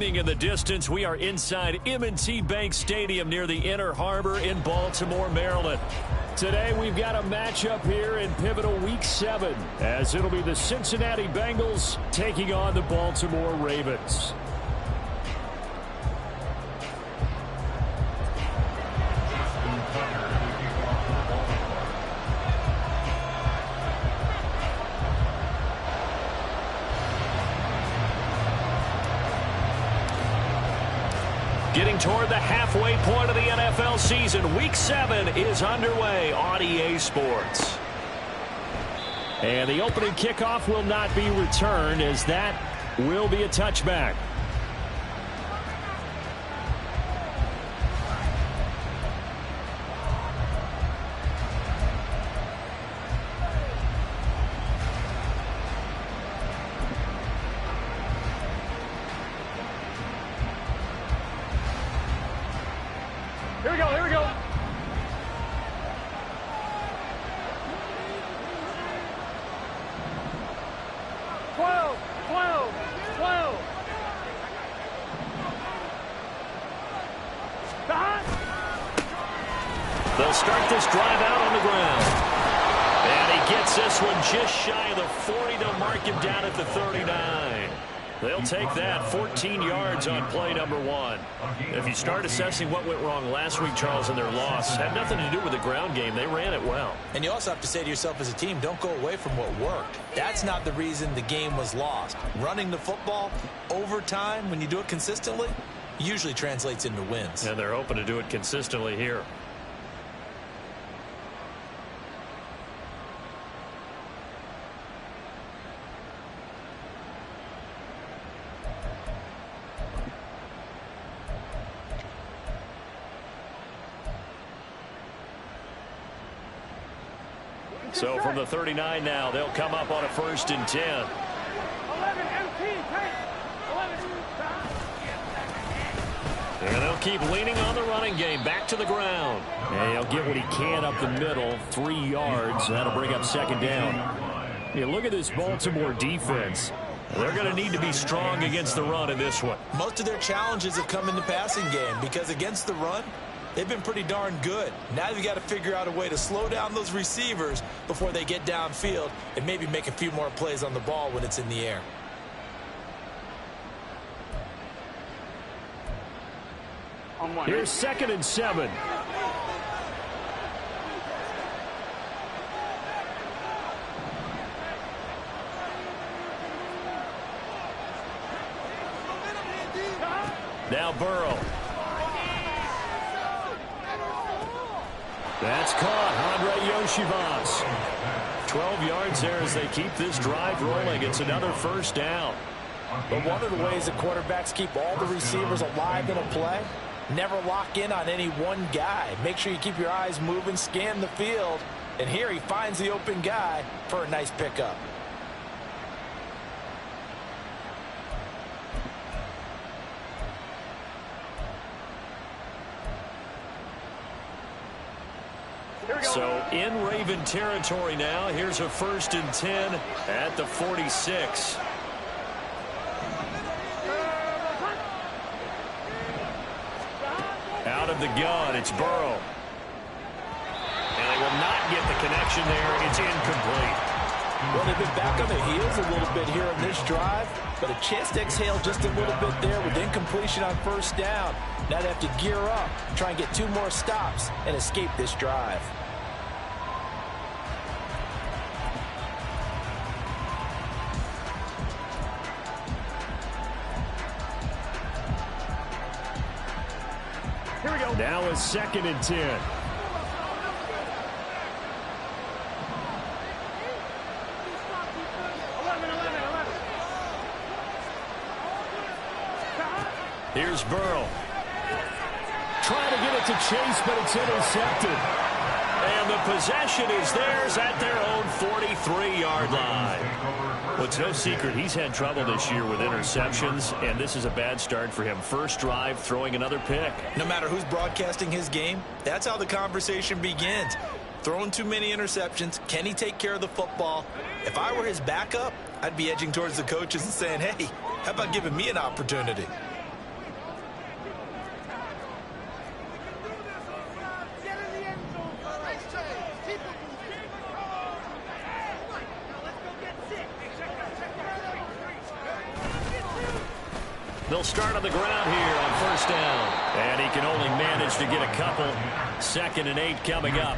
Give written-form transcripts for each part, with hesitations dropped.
In the distance, we are inside M&T Bank Stadium near the Inner Harbor in Baltimore, Maryland. Today, we've got a matchup here in pivotal Week 7, as it'll be the Cincinnati Bengals taking on the Baltimore Ravens. Getting toward the halfway point of the NFL season, Week 7 is underway on EA Sports. And the opening kickoff will not be returned, as that will be a touchback. Here we go, here we go. Twelve. They'll start this drive out on the ground. And he gets this one just shy of the 40. They'll mark him down at the 39. They'll take that 14 yards on play number 1. If you start assessing what went wrong last week, Charles, in their loss, had nothing to do with the ground game. They ran it well. And you also have to say to yourself as a team, don't go away from what worked. That's not the reason the game was lost. Running the football over time, when you do it consistently, usually translates into wins. And they're hoping to do it consistently here. So from the 39 now, they'll come up on a 1st and 10. 11 MT, And they'll keep leaning on the running game. Back to the ground. And he'll get what he can up the middle. 3 yards. That'll bring up 2nd down. Yeah, look at this Baltimore defense. They're going to need to be strong against the run in this one. Most of their challenges have come in the passing game because against the run, they've been pretty darn good. Now you've got to figure out a way to slow down those receivers before they get downfield and maybe make a few more plays on the ball when it's in the air. Here's 2nd and 7. Now Burrow. That's caught. Andre Yoshivas. 12 yards there as they keep this drive rolling. It's another 1st down. But one of the ways that quarterbacks keep all the receivers alive in a play, never lock in on any one guy. Make sure you keep your eyes moving, scan the field. And here he finds the open guy for a nice pickup. So in Raven territory now. Here's a 1st and 10 at the 46. Out of the gun, it's Burrow. And they will not get the connection there. It's incomplete. Well, they've been back on their heels a little bit here on this drive, but a chance to exhale just a little bit there with incompletion on 1st down. Now they have to gear up, try and get 2 more stops and escape this drive. Here we go. Now a 2nd and 10. Here's Burrow. Trying to get it to Chase, but it's intercepted. And the possession is theirs at their own 43-yard line. Well, it's no secret he's had trouble this year with interceptions, and this is a bad start for him. First drive, throwing another pick. No matter who's broadcasting his game, that's how the conversation begins. Throwing too many interceptions. Can he take care of the football? If I were his backup, I'd be edging towards the coaches and saying, hey, how about giving me an opportunity? They'll start on the ground here on first down. And he can only manage to get a couple. 2nd and 8 coming up.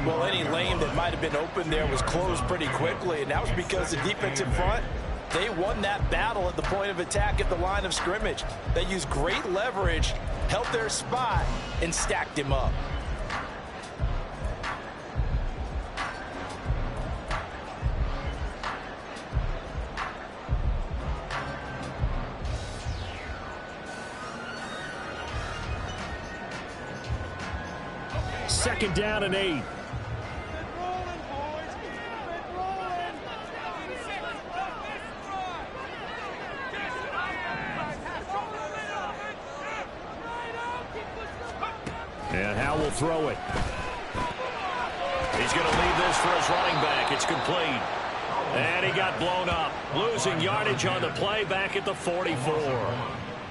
Well, any lane that might have been open there was closed pretty quickly, and that was because the defensive front, they won that battle at the point of attack at the line of scrimmage. They used great leverage, held their spot, and stacked him up. Second down and 8. And Howe will throw it. He's going to leave this for his running back. It's complete. And he got blown up. Losing yardage on the play back at the 44.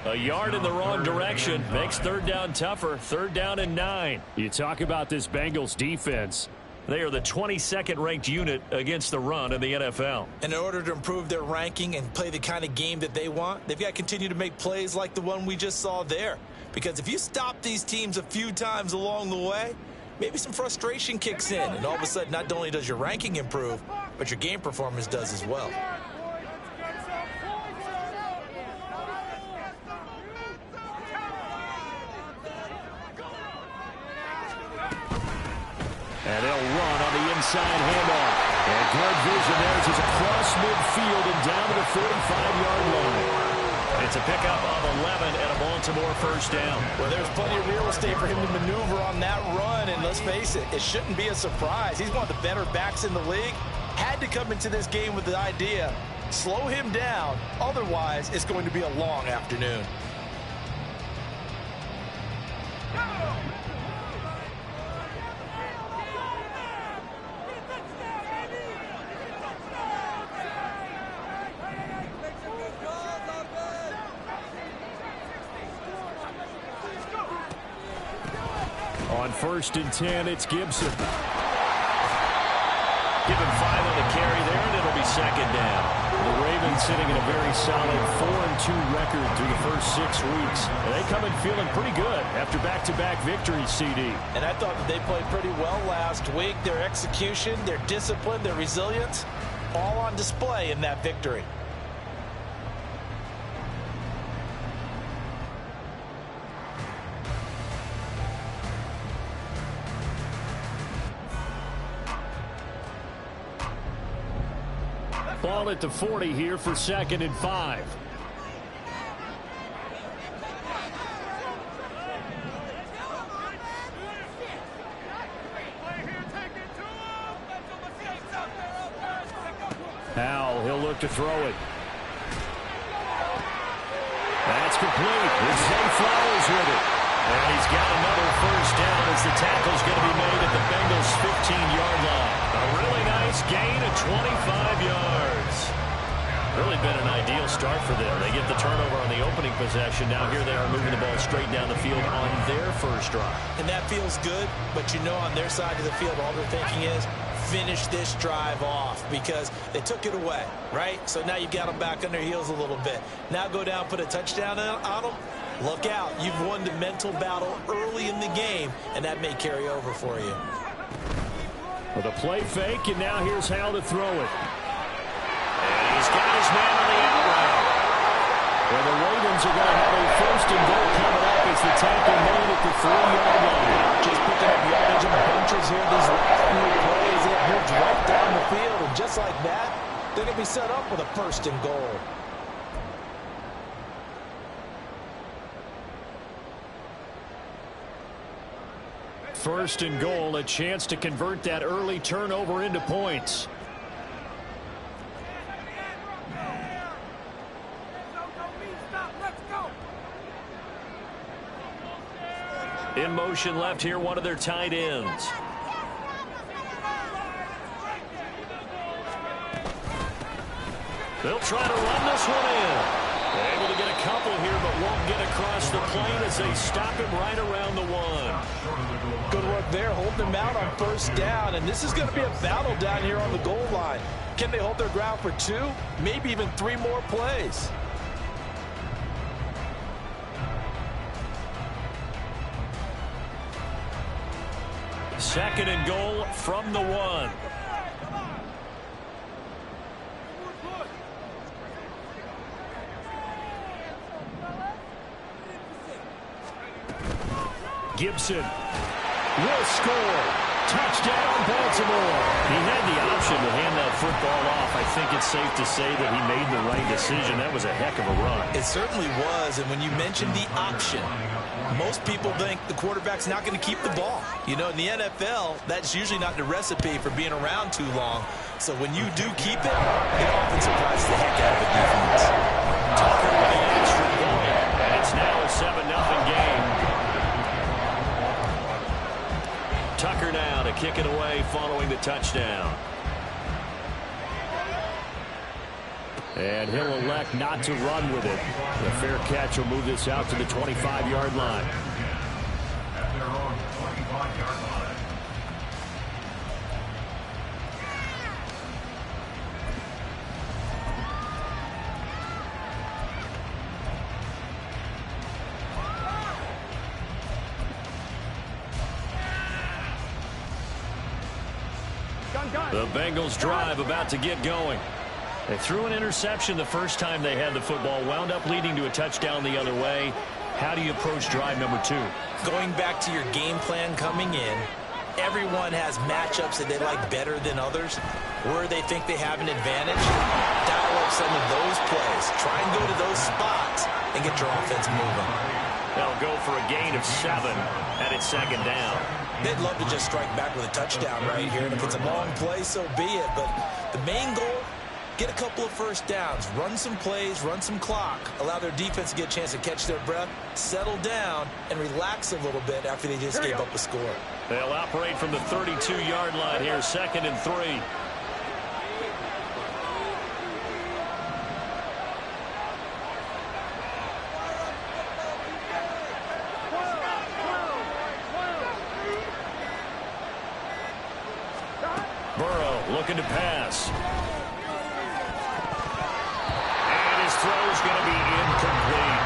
A yard in the wrong direction makes third down tougher. 3rd down and 9. You talk about this Bengals defense. They are the 22nd ranked unit against the run in the NFL. And in order to improve their ranking and play the kind of game that they want, they've got to continue to make plays like the one we just saw there. Because if you stop these teams a few times along the way, maybe some frustration kicks in. And all of a sudden, not only does your ranking improve, but your game performance does as well. And they'll run on the inside handoff. And good vision there as he's across midfield and down to the 45-yard line. It's a pickup of 11 and a Baltimore first down. Well, there's plenty of real estate for him to maneuver on that run, and let's face it, it shouldn't be a surprise. He's one of the better backs in the league. Had to come into this game with the idea, slow him down, otherwise it's going to be a long afternoon. On 1st and 10, it's Gibson. Give him 5 on the carry there, and it'll be 2nd down. The Ravens sitting in a very solid 4-2 record through the first 6 weeks. And they come in feeling pretty good after back-to-back victories, CD. And I thought that they played pretty well last week. Their execution, their discipline, their resilience, all on display in that victory. Ball at the 40 here for 2nd and 5. Howell, he'll look to throw it. That's complete. It's Zay Flowers with it. And he's got another first down as the tackle's going to be made at the Bengals' 15-yard line. A really nice gain of 25 yards. Really been an ideal start for them. They get the turnover on the opening possession. Now here they are moving the ball straight down the field on their first drive. And that feels good, but you know on their side of the field, all they're thinking is finish this drive off because they took it away, right? So now you've got them back on their heels a little bit. Now go down, put a touchdown on them. Look out. You've won the mental battle early in the game, and that may carry over for you. With a play fake, and now here's Hal to throw it. And he's got his man on the out route. Well, the Ravens are going to have a 1st and goal coming up as the tackle made at the 3-yard line. Just picking up yardage in bunches here. These last few plays, it moves right down the field, and just like that, they're going to be set up with a 1st and goal. First and goal, a chance to convert that early turnover into points. In motion left here, one of their tight ends. They'll try to run this one in. Able to get a couple here, but won't get across the plane as they stop him right around the 1. Good work there, holding him out on 1st down, and this is going to be a battle down here on the goal line. Can they hold their ground for 2, maybe even 3 more plays? Second and goal from the 1. Gibson will score. Touchdown, Baltimore. He had the option to hand that football off. I think it's safe to say that he made the right decision. That was a heck of a run. It certainly was, and when you mentioned the option, most people think the quarterback's not going to keep the ball. You know, in the NFL, that's usually not the recipe for being around too long. So when you do keep it, it often surprises the heck out of the defense. Tucker with the extra point, and it's now a 7-0 game. Tucker now to kick it away following the touchdown. And he'll elect not to run with it. The fair catch will move this out to the 25-yard line. At their own 25-yard line. The Bengals drive about to get going. They threw an interception the first time they had the football, wound up leading to a touchdown the other way. How do you approach drive number 2? Going back to your game plan coming in, everyone has matchups that they like better than others. Where they think they have an advantage, dial up some of those plays. Try and go to those spots and get your offense moving. They'll go for a gain of 7, and it's second down. They'd love to just strike back with a touchdown right here, and if it's a long play, so be it. But the main goal, get a couple of first downs, run some plays, run some clock, allow their defense to get a chance to catch their breath, settle down, and relax a little bit after they just gave up a score. They'll operate from the 32-yard line here, 2nd and 3. Looking to pass. And his throw is going to be incomplete.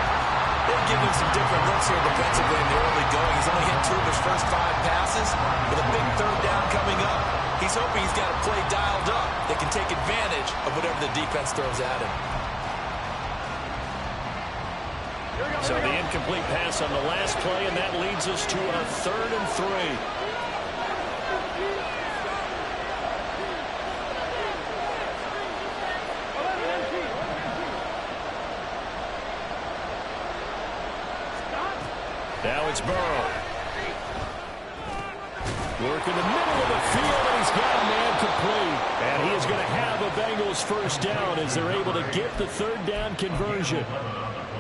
They're giving him some different looks here defensively in the early going. He's only hit 2 of his first 5 passes. With a big third down coming up, he's hoping he's got a play dialed up that can take advantage of whatever the defense throws at him. So the incomplete pass on the last play, and that leads us to a 3rd and 3. Now it's Burrow. Work in the middle of the field, and he's got a man complete. And he is going to have a Bengals first down as they're able to get the 3rd down conversion.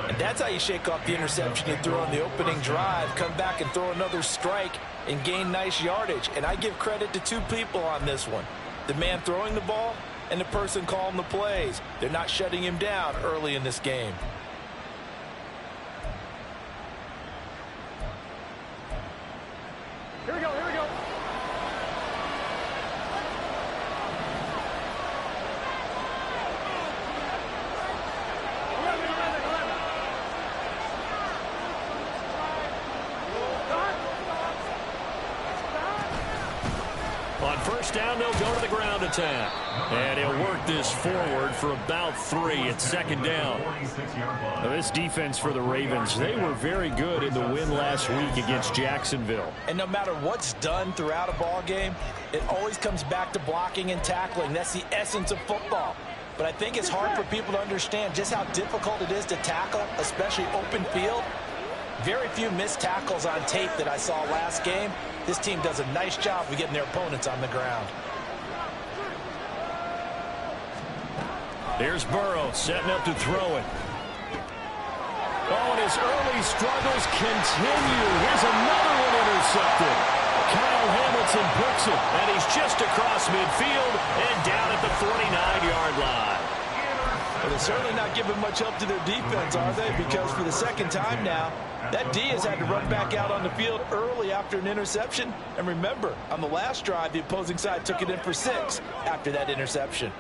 And that's how you shake off the interception you threw on the opening drive, come back and throw another strike and gain nice yardage. And I give credit to 2 people on this one. The man throwing the ball and the person calling the plays. They're not shutting him down early in this game. Here we go, here we go. On first down, they'll go to the ground attack. And he'll work this forward for about 3. It's 2nd down. Now, this defense for the Ravens, they were very good in the win last week against Jacksonville. And no matter what's done throughout a ball game, it always comes back to blocking and tackling. That's the essence of football. But I think it's hard for people to understand just how difficult it is to tackle, especially open field. Very few missed tackles on tape that I saw last game. This team does a nice job of getting their opponents on the ground. Here's Burrow setting up to throw it. Oh, and his early struggles continue. Here's another one intercepted. Kyle Hamilton picks it, and he's just across midfield and down at the 49-yard line. Well, they're certainly not giving much help to their defense, are they? Because for the 2nd time now, that D has had to run back out on the field early after an interception. And remember, on the last drive, the opposing side took it in for 6 after that interception.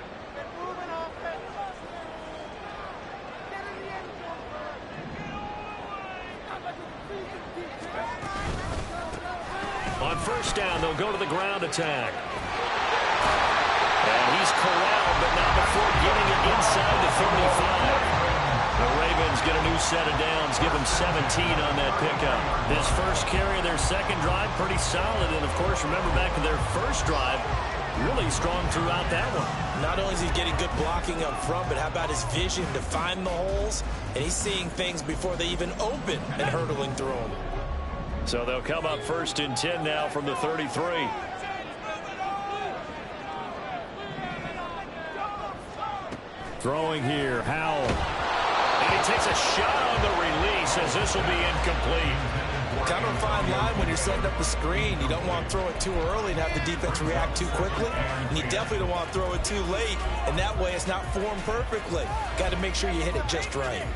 On on first down, they'll go to the ground attack. And he's corralled, but not before getting it inside the 35. The Ravens get a new set of downs, give him 17 on that pickup. His first carry of their second drive, pretty solid. And, of course, remember back to their first drive, really strong throughout that one. Not only is he getting good blocking up front, but how about his vision to find the holes? And he's seeing things before they even open and hurdling through them. So they'll come up first and 10 now from the 33. Throwing here, Howell. And he takes a shot on the release as this will be incomplete. Kind of a fine line when you're setting up the screen. You don't want to throw it too early and have the defense react too quickly. And you definitely don't want to throw it too late. And that way it's not formed perfectly. Got to make sure you hit it just right.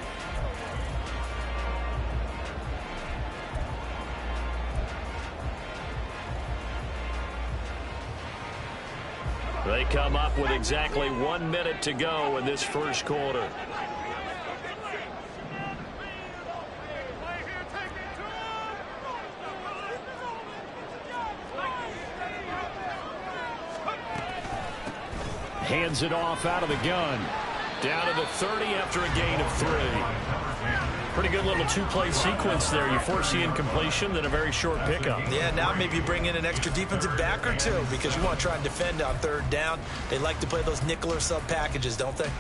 They come up with exactly 1 minute to go in this first quarter. Hands it off out of the gun. Down to the 30 after a gain of 3. Pretty good little two-play sequence there. You force the incompletion, then a very short pickup. Yeah, now maybe you bring in an extra defensive back or two because you want to try and defend on third down. They like to play those nickel or sub packages, don't they?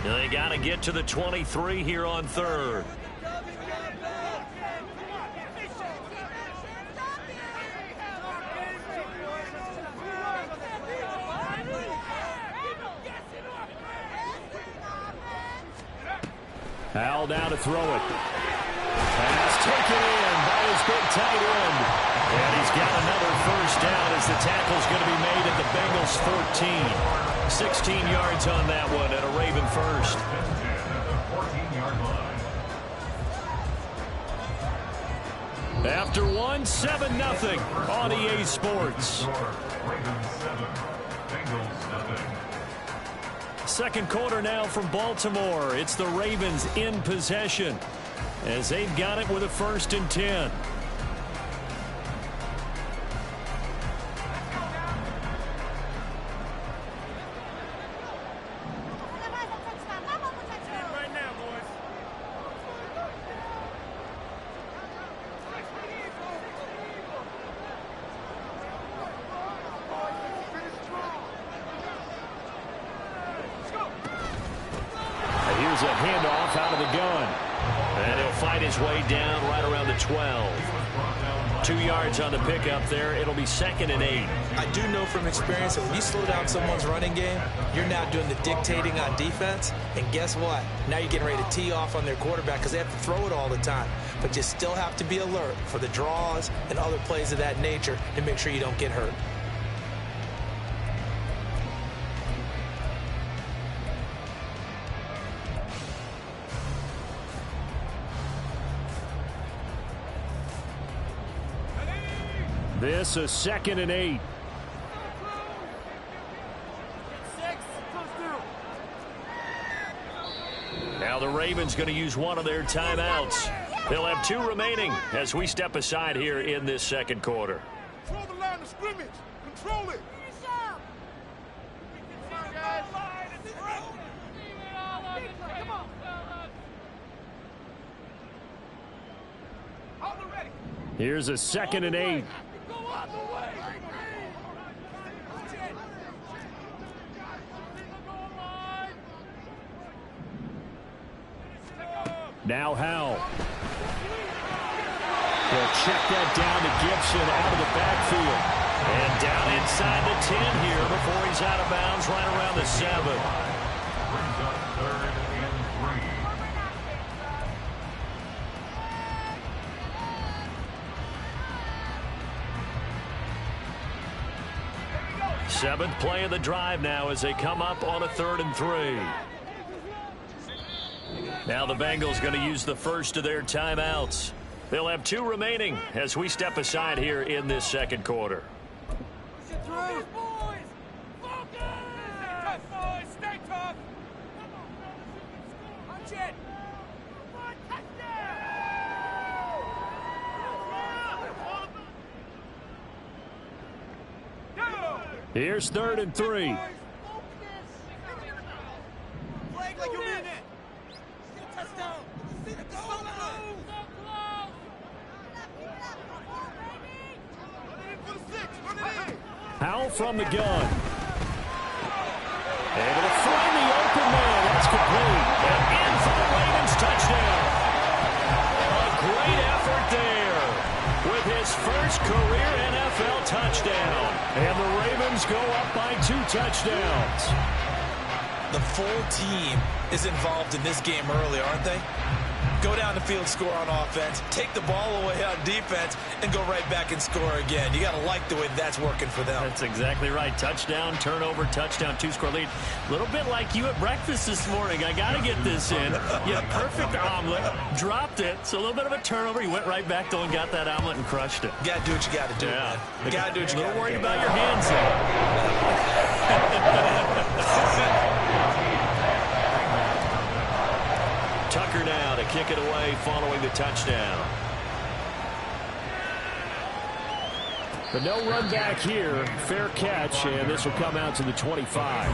They got to get to the 23 here on third. Howell down to throw it. Pass taken in by his big tight end. And he's got another first down as the tackle's going to be made at the Bengals 14. 16 yards on that one at a Raven first. 14-yard line. After one, 7-0 on EA Sports. Ravens 7, Bengals 7. Second quarter now from Baltimore. It's the Ravens in possession as they've got it with a 1st and 10. Here's a handoff out of the gun. And he'll fight his way down right around the 12. 2 yards on the pickup there. It'll be 2nd and 8. I do know from experience that when you slow down someone's running game, you're now doing the dictating on defense. And guess what? Now you're getting ready to tee off on their quarterback because they have to throw it all the time. But you still have to be alert for the draws and other plays of that nature to make sure you don't get hurt. This a 2nd and 8. Now the Ravens going to use one of their timeouts. They'll have 2 remaining as we step aside here in this second quarter. Control the line of scrimmage. Control it. Here's a 2nd and 8. Now Howell. They'll check that down to Gibson out of the backfield. And down inside the 10 here before he's out of bounds right around the 7. Brings up 3rd and 3. 7th play of the drive now as they come up on a 3rd and 3. Now the Bengals going to use the first of their timeouts. They'll have 2 remaining as we step aside here in this second quarter. Here's 3rd and 3. Flag like you mean it. Touchdown. Howell from the gun. Able to find the open man. That's complete. And in for the Ravens touchdown. A great effort there with his first career NFL touchdown. And the Ravens go up by 2 touchdowns. The full team is involved in this game early, aren't they? Go down the field, score on offense, take the ball away on defense, and go right back and score again. You got to like the way that's working for them. That's exactly right. Touchdown, turnover, touchdown, 2-score lead. A little bit like you at breakfast this morning. I got to get this in. You had a perfect omelet, dropped it, so a little bit of a turnover. You went right back, though, and got that omelet and crushed it. You got to do what you got to do, man. You got to do what you got to do. A little worried about your hands there. Tucker now to kick it away following the touchdown. But no run back here. Fair catch, and this will come out to the 25.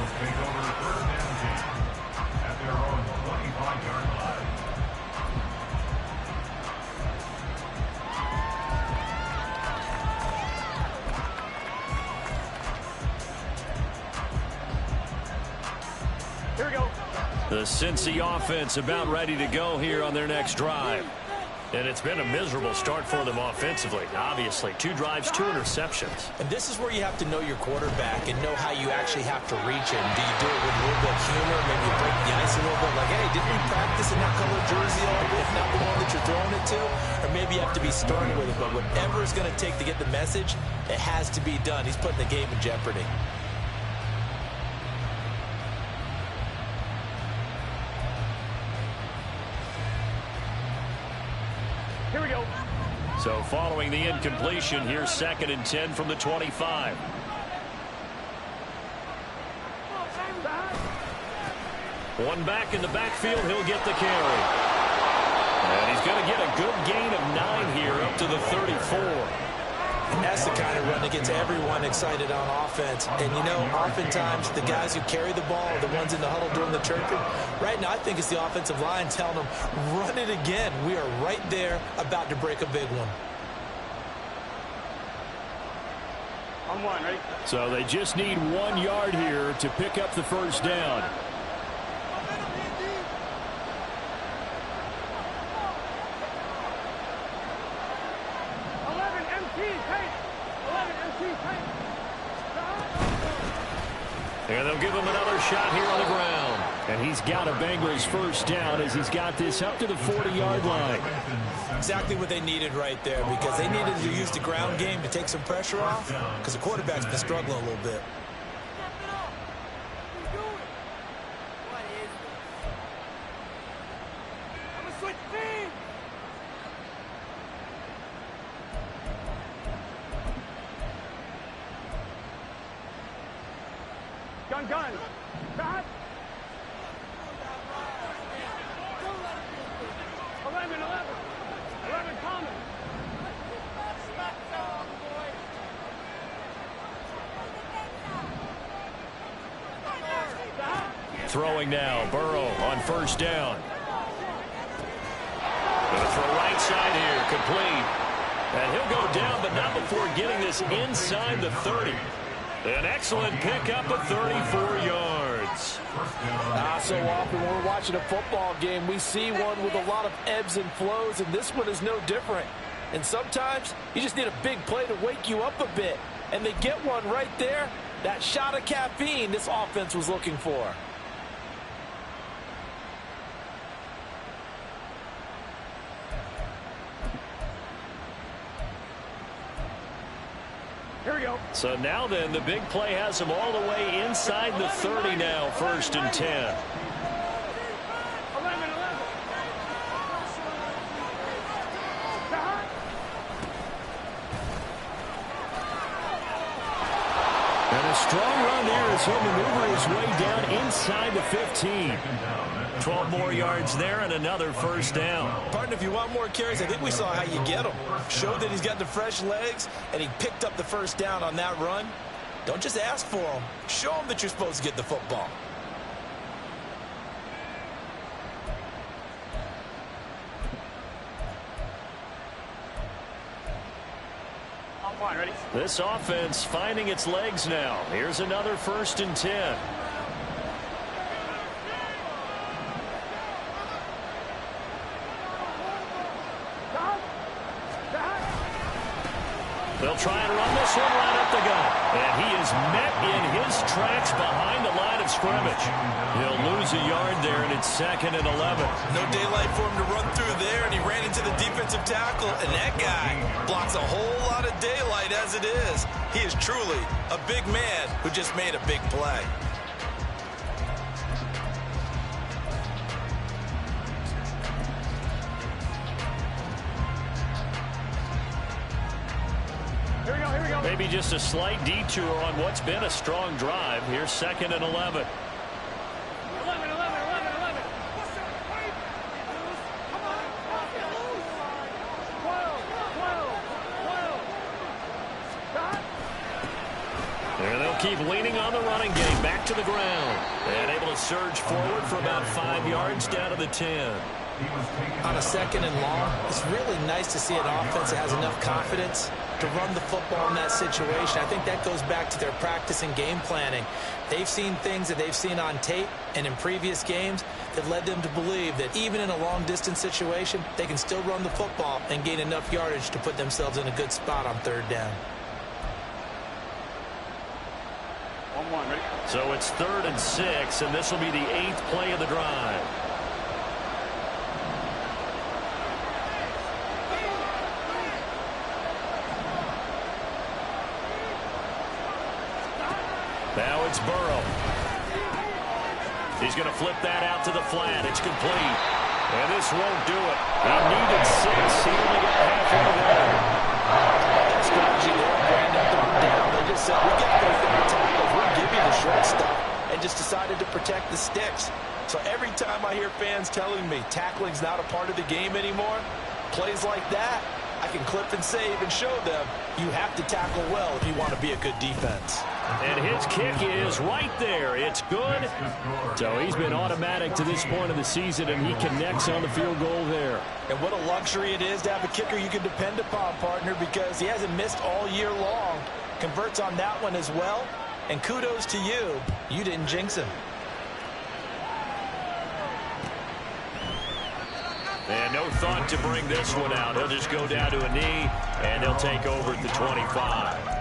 Here we go. The Cincy offense about ready to go here on their next drive. And it's been a miserable start for them offensively, obviously. 2 drives, 2 interceptions. And this is where you have to know your quarterback and know how you actually have to reach him. Do you do it with a little bit of humor? Maybe you break the ice a little bit. Like, hey, didn't we practice in that color jersey all week? Not the one that you're throwing it to? Or maybe you have to be stern with it. But whatever it's going to take to get the message, it has to be done. He's putting the game in jeopardy. Here we go. So following the incompletion, here's 2nd and 10 from the 25. One back in the backfield, he'll get the carry. And he's going to get a good gain of 9 here up to the 34. That's the kind of run that gets everyone excited on offense. And, you know, oftentimes the guys who carry the ball are the ones in the huddle doing the chirping. Right now, I think it's the offensive line telling them, run it again. We are right there about to break a big one. On 1, ready? So they just need 1 yard here to pick up the first down. And they'll give him another shot here on the ground. And he's got a Bengals first down as he's got this up to the 40-yard line. Exactly what they needed right there, because they needed to use the ground game to take some pressure off, because the quarterback's been struggling a little bit. Gun. Shot. 11 coming. Throwing now, Burrow on first down. Going to throw right side here, complete. And he'll go down, but not before getting this inside the 30. An excellent pickup of 34 yards. So often when we're watching a football game, we see one with a lot of ebbs and flows, and this one is no different. And sometimes you just need a big play to wake you up a bit. And they get one right there. That shot of caffeine this offense was looking for. Here we go. So now then, the big play has him all the way inside the 30 now, 1st and 10. 11. And a strong run there as he'll maneuver his way down inside the 15. 12 more yards there and another first down. Partner, if you want more carries, I think we saw how you get them. Showed that he's got the fresh legs, and he picked up the first down on that run. Don't just ask for them. Show them that you're supposed to get the football. Ready? This offense finding its legs now. Here's another 1st and 10. They'll try and run this one right up the gut. And he is met in his tracks behind the line of scrimmage. He'll lose a yard there, and it's 2nd and 11. No daylight for him to run through there, and he ran into the defensive tackle, and that guy blocks a whole lot of daylight as it is. He is truly a big man who just made a big play. Maybe just a slight detour on what's been a strong drive. Here's 2nd and 11. And they'll keep leaning on the running game back to the ground. And able to surge forward for about 5 yards down to the 10. On a 2nd and long, it's really nice to see an offense that has enough confidence to run the football in that situation. I think that goes back to their practice and game planning. They've seen things that they've seen on tape and in previous games that led them to believe that even in a long-distance situation, they can still run the football and gain enough yardage to put themselves in a good spot on 3rd down. Ready? So it's 3rd and 6, and this will be the 8th play of the drive. Now it's Burrow. He's going to flip that out to the flat. It's complete. And this won't do it. He needed 6. He only got halfway there. Strategy there, Brandon, third down. They just said, we get those down tackles. We'll give you the short stuff. And just decided to protect the sticks. So every time I hear fans telling me tackling's not a part of the game anymore, plays like that, I can clip and save and show them you have to tackle well if you want to be a good defense. And his kick is right there. It's good. So he's been automatic to this point of the season, and he connects on the field goal there. And what a luxury it is to have a kicker you can depend upon, partner, because he hasn't missed all year long. Converts on that one as well. And kudos to you. You didn't jinx him. And no thought to bring this one out. He'll just go down to a knee, and he'll take over at the 25.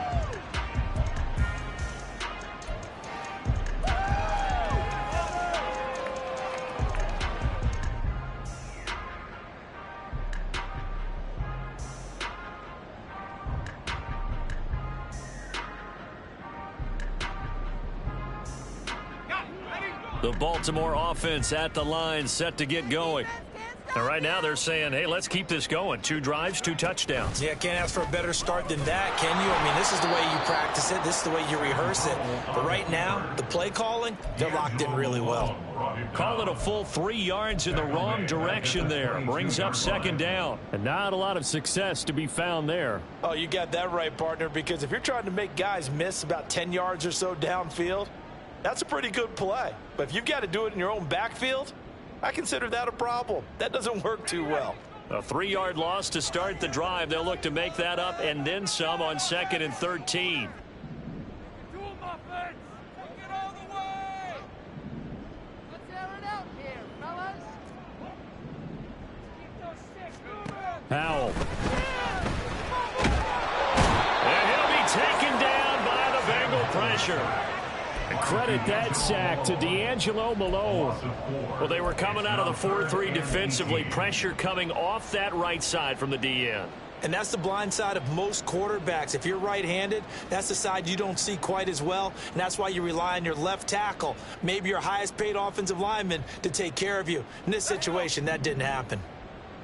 The Baltimore offense at the line, set to get going. And right now they're saying, hey, let's keep this going. 2 drives, 2 touchdowns. Yeah, can't ask for a better start than that, can you? I mean, this is the way you practice it. This is the way you rehearse it. But right now, the play calling, they're locked in really well. Call it a full 3 yards in the wrong direction there. Brings up 2nd down. And not a lot of success to be found there. Oh, you got that right, partner, because if you're trying to make guys miss about 10 yards or so downfield, that's a pretty good play. But if you've got to do it in your own backfield, I consider that a problem. That doesn't work too well. A 3-yard loss to start the drive. They'll look to make that up and then some on 2nd and 13. Powell. And he'll be taken down by the Bengal pressure. Credit that sack to D'Angelo Malone. Well, they were coming out of the 4-3 defensively. Pressure coming off that right side from the DN. And that's the blind side of most quarterbacks. If you're right-handed, that's the side you don't see quite as well. And that's why you rely on your left tackle, maybe your highest-paid offensive lineman, to take care of you. In this situation, that didn't happen.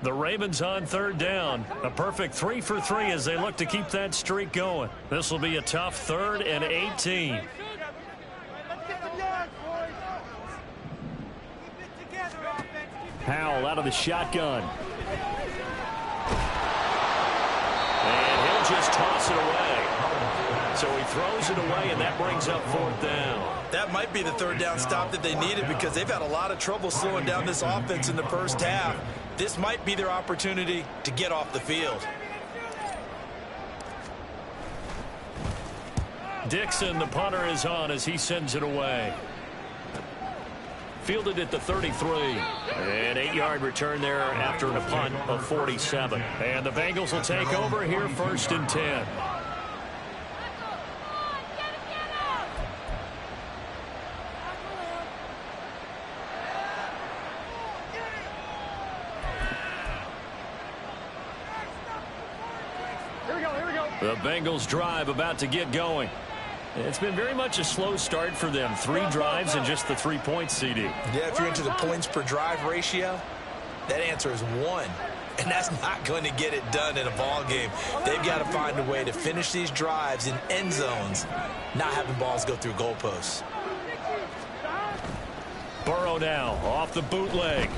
The Ravens on 3rd down. A perfect 3 for 3 as they look to keep that streak going. This will be a tough 3rd and 18. Powell out of the shotgun. And he'll just toss it away. So he throws it away, and that brings up 4th down. That might be the 3rd down stop that they needed because they've had a lot of trouble slowing down this offense in the first half. This might be their opportunity to get off the field. Dixon, the punter, is on as he sends it away. Fielded at the 33. An 8-yard return there after a punt of 47. And the Bengals will take over here 1st and 10. The Bengals drive about to get going. It's been very much a slow start for them. 3 drives and just the 3 points, CD. Yeah, if you're into the points per drive ratio, that answer is 1. And that's not going to get it done in a ball game. They've got to find a way to finish these drives in end zones, not having balls go through goalposts. Burrow now off the bootleg.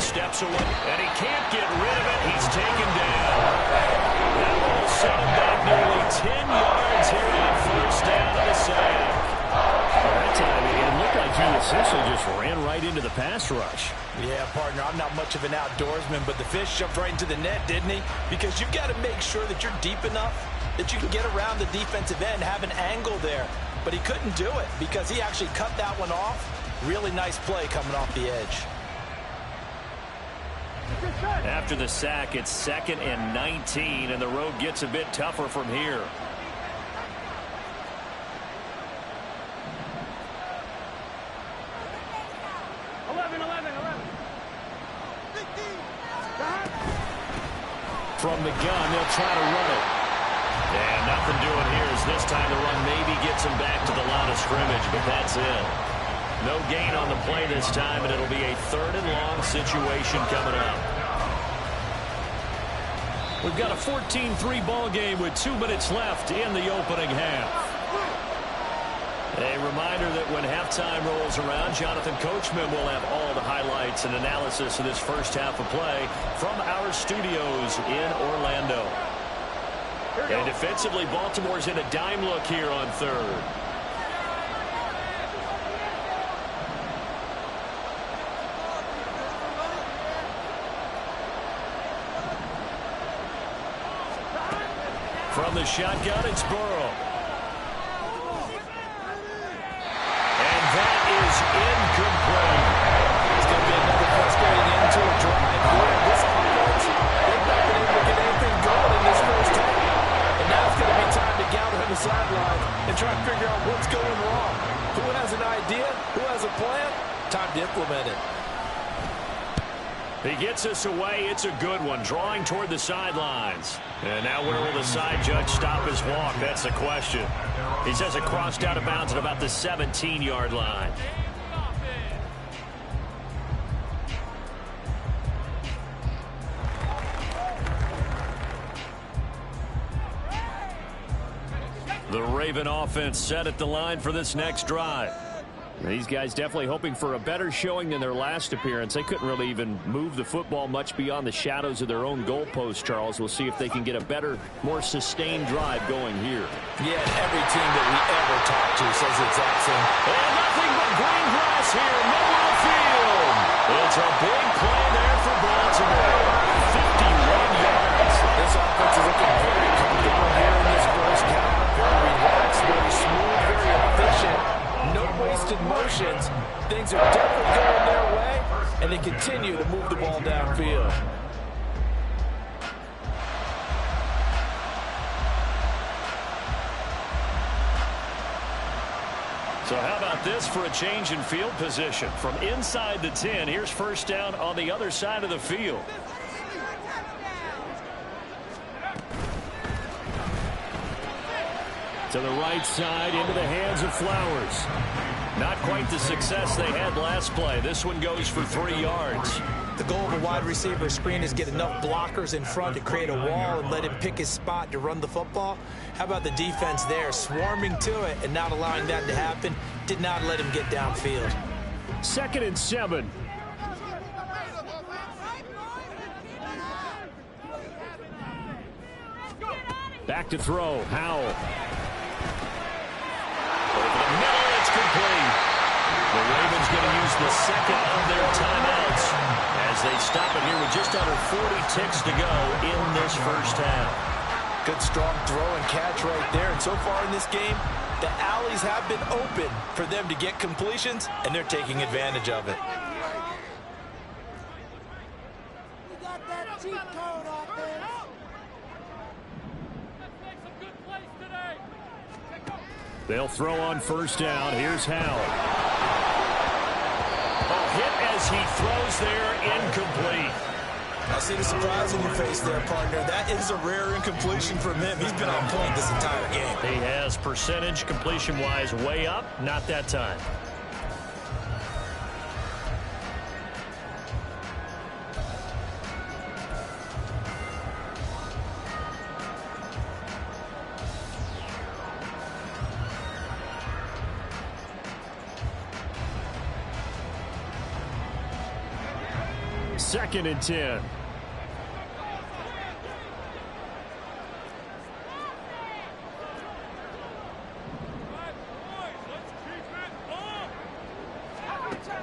Steps away, and he can't get rid of it. He's taken down. That will set him back nearly 10 yards here on 1st down and a sack. That time it looked like he essentially just ran right into the pass rush. Yeah, partner, I'm not much of an outdoorsman, but the fish jumped right into the net, didn't he? Because you've got to make sure that you're deep enough that you can get around the defensive end, have an angle there. But he couldn't do it because he actually cut that one off. Really nice play coming off the edge. After the sack, it's 2nd and 19, and the road gets a bit tougher from here. From the gun, they'll try to run it. And nothing doing here as this time the run maybe gets him back to the line of scrimmage, but that's it. No gain on the play this time, and it'll be a 3rd and long situation coming up. We've got a 14-3 ball game with 2 minutes left in the opening half. A reminder that when halftime rolls around, Jonathan Coachman will have all the highlights and analysis of this first half of play from our studios in Orlando. And defensively, Baltimore's in a dime look here on 3rd. From the shotgun, it's Burrow. And that is incomplete. It's going to be another frustrating end to a drive here. This offense, they've not been able to get anything going in this first half. And now it's going to be time to gather on the sideline and try to figure out what's going wrong. Who has an idea? Who has a plan? Time to implement it. He gets us away. It's a good one. Drawing toward the sidelines. And now where will the side judge stop his walk? That's the question. He says it crossed out of bounds at about the 17-yard line. The Raven offense set at the line for this next drive. These guys definitely hoping for a better showing than their last appearance. They couldn't really even move the football much beyond the shadows of their own goalpost, Charles. We'll see if they can get a better, more sustained drive going here. Yeah, every team that we ever talk to says the exact same. And nothing but green grass here, middle of the field. It's a big play there for Baltimore. 51 yards. This offense is looking very comfortable here in this first half. Very relaxed, very smooth, very efficient. No wasted motions. Things are definitely going their way, and they continue to move the ball downfield. So how about this for a change in field position? From inside the 10, here's first down on the other side of the field. To the right side, into the hands of Flowers. Not quite the success they had last play. This one goes for 3 yards. The goal of a wide receiver screen is get enough blockers in front to create a wall and let him pick his spot to run the football. How about the defense there, swarming to it and not allowing that to happen? Did not let him get downfield. 2nd and 7. Back to throw, Howell. second of their timeouts as they stop it here with just under 40 ticks to go in this first half. Good strong throw and catch right there. And so far in this game, the alleys have been open for them to get completions, and they're taking advantage of it. We got that cheat code offense. They'll throw on first down. Here's Howell. A hit as he throws there, incomplete. I see the surprise in your face there, partner. That is a rare incompletion from him. He's been on point this entire game. He has percentage completion-wise way up. Not that time. Second and 10.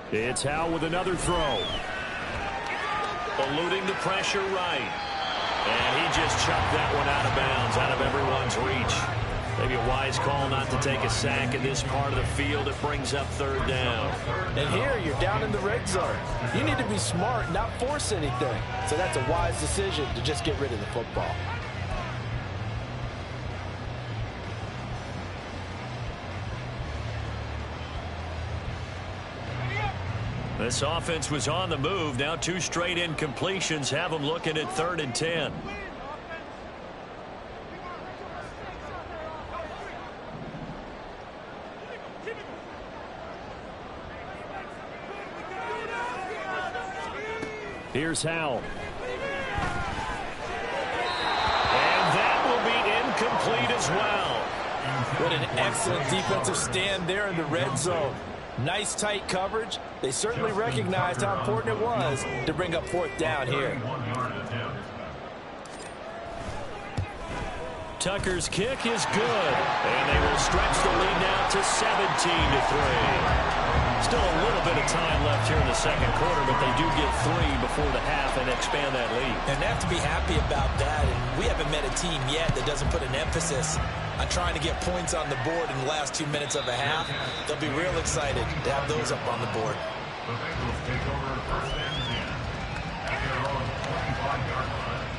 It's Howell with another throw. Eluding the pressure right. And he just chucked that one out of bounds, out of everyone's reach. Maybe a wise call not to take a sack in this part of the field. It brings up third down. And here you're down in the red zone. You need to be smart, not force anything. So that's a wise decision to just get rid of the football. This offense was on the move. Now two straight incompletions have them looking at third and 10. Here's Howell. And that will be incomplete as well. What an excellent defensive stand there in the red zone. Nice tight coverage. They certainly recognized how important it was to bring up fourth down here. Tucker's kick is good. And they will stretch the lead now to 17-3. Still a little bit of time left here in the second quarter, but they do get 3 before the half and expand that lead. And they have to be happy about that. And we haven't met a team yet that doesn't put an emphasis on trying to get points on the board in the last 2 minutes of a half. They'll be real excited to have those up on the board. The Bengals take over first and 10 at their own 25-yard line.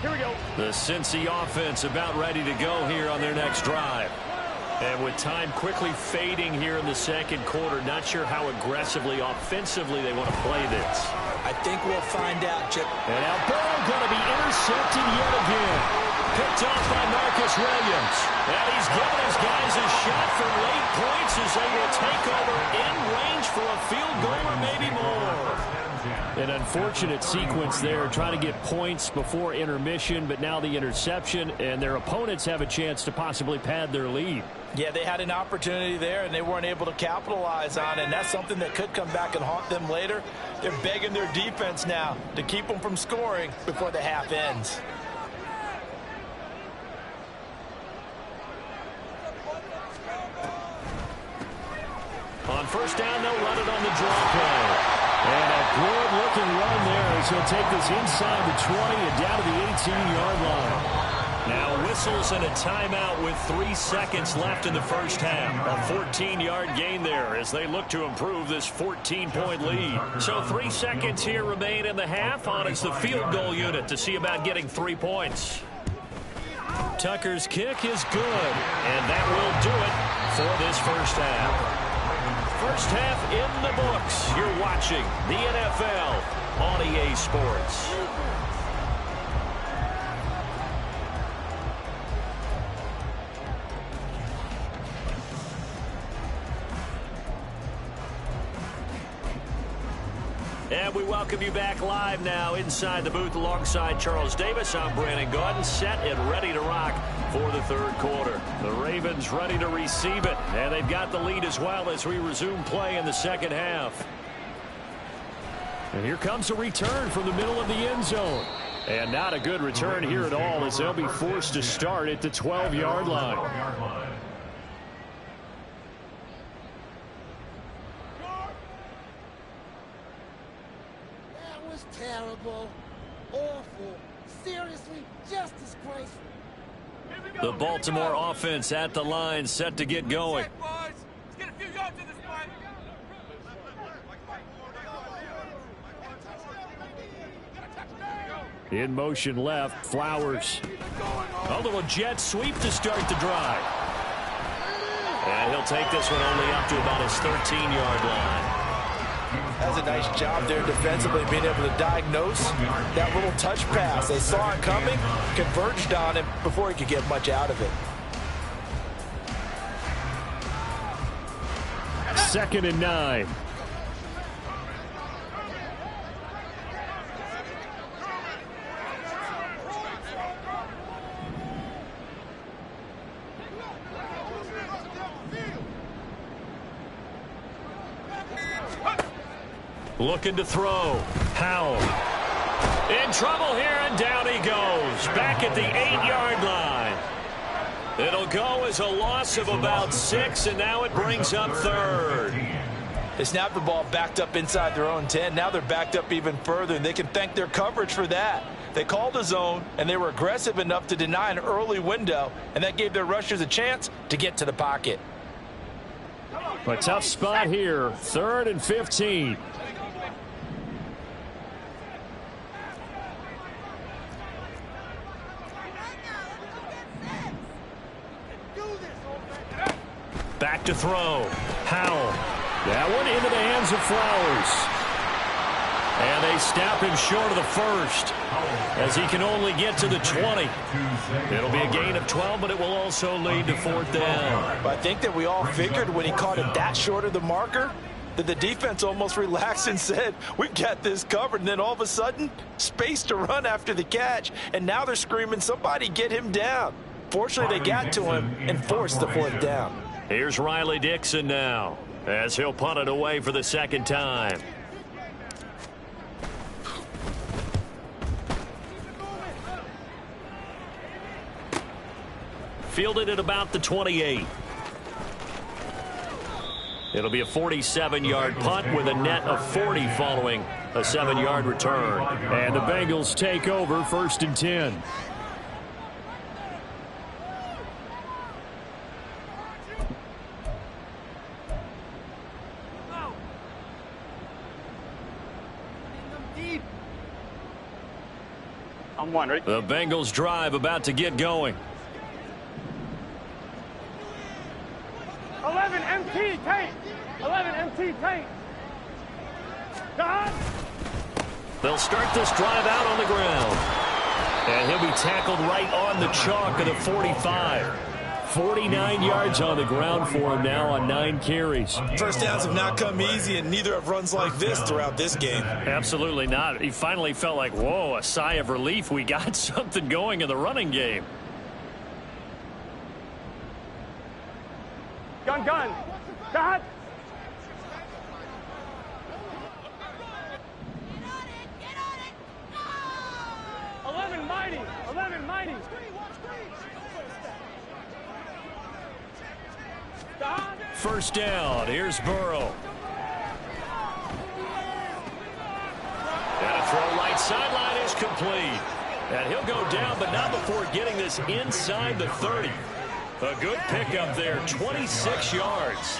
Here we go. The Cincy offense about ready to go here on their next drive. And with time quickly fading here in the second quarter, not sure how aggressively, offensively they want to play this. I think we'll find out, Chip. And now Burrow going to be intercepted yet again. Picked off by Marcus Williams. And he's giving his guys a shot for late points as they will take over in range for a field goal or maybe more. An unfortunate sequence there, trying to get points before intermission, but now the interception, and their opponents have a chance to possibly pad their lead. Yeah, they had an opportunity there, and they weren't able to capitalize on it, and that's something that could come back and haunt them later. They're begging their defense now to keep them from scoring before the half ends. On first down, they'll run it on the draw play. And a good-looking run there as he'll take this inside the 20 and down to the 18-yard line. Now whistles and a timeout with 3 seconds left in the first half. A 14-yard gain there as they look to improve this 14-point lead. So 3 seconds here remain in the half. On is the field goal unit to see about getting 3 points. Tucker's kick is good, and that will do it for this first half. First half in the books. You're watching the NFL on EA Sports. And we welcome you back live now inside the booth alongside Charles Davis. I'm Brandon Gaudin, set and ready to rock for the third quarter. The Ravens ready to receive it, and they've got the lead as well as we resume play in the second half. And here comes a return from the middle of the end zone. And not a good return here at all, as they'll be forced to start at the 12-yard line. That was terrible. Awful. Seriously, just disgraceful. The Baltimore offense at the line, set to get going. Let's get a few yards in this fight. In motion left, Flowers. A little jet sweep to start the drive. And he'll take this one only up to about his 13-yard line. That's a nice job there defensively, being able to diagnose that little touch pass. They saw it coming, converged on him before he could get much out of it. 2nd and 9. Looking to throw. Howell. In trouble here, and down he goes. Back at the 8-yard line. It'll go as a loss of about 6, and now it brings up 3rd. They snapped the ball backed up inside their own 10. Now they're backed up even further, and they can thank their coverage for that. They called a zone, and they were aggressive enough to deny an early window, and that gave their rushers a chance to get to the pocket. A tough spot here. 3rd and 15. Back to throw. Howell. That one into the hands of Flowers. And they snap him short of the 1st, as he can only get to the 20. It'll be a gain of 12, but it will also lead to 4th down. I think that we all figured when he caught it that short of the marker that the defense almost relaxed and said, we've got this covered. And then all of a sudden, space to run after the catch. And now they're screaming, somebody get him down. Fortunately, they got to him and forced the 4th down. Here's Riley Dixon now, as he'll punt it away for the 2nd time. Fielded at about the 28. It'll be a 47-yard punt with a net of 40 following a 7-yard return. And the Bengals take over 1st and 10. The Bengals drive about to get going. 11 MT tank. 11 MT tank. They'll start this drive out on the ground. And he'll be tackled right on the chalk of the 45. 49 yards on the ground for him now on 9 carries. First downs have not come easy, and neither have runs like this throughout this game. Absolutely not. He finally felt like, whoa, a sigh of relief. We got something going in the running game. Gun. Got. Get on it. 11 mighty. 11 mighty. First down. Here's Burrow. And a throw right sideline is complete. And he'll go down, but not before getting this inside the 30. A good pickup there, 26 yards.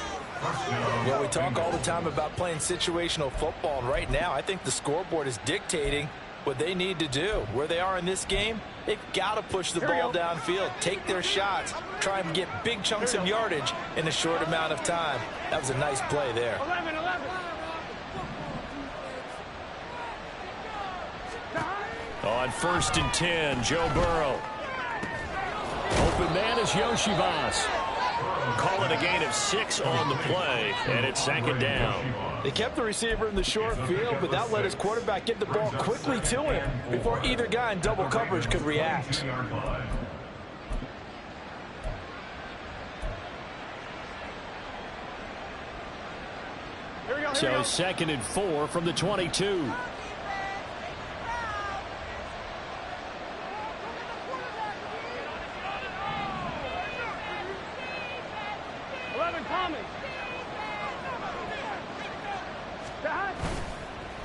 You know, we talk all the time about playing situational football, and right now I think the scoreboard is dictating what they need to do. Where they are in this game, they've got to push the ball downfield, take their shots, try and get big chunks of yardage in a short amount of time. That was a nice play there. 11. On 1st and 10, Joe Burrow. Open man is Yoshivas. Call it a gain of 6 on the play, and it's 2nd down. They kept the receiver in the short field, but that let his quarterback get the ball quickly to him before either guy in double coverage could react. So 2nd and 4 from the 22. Thomas. The hot.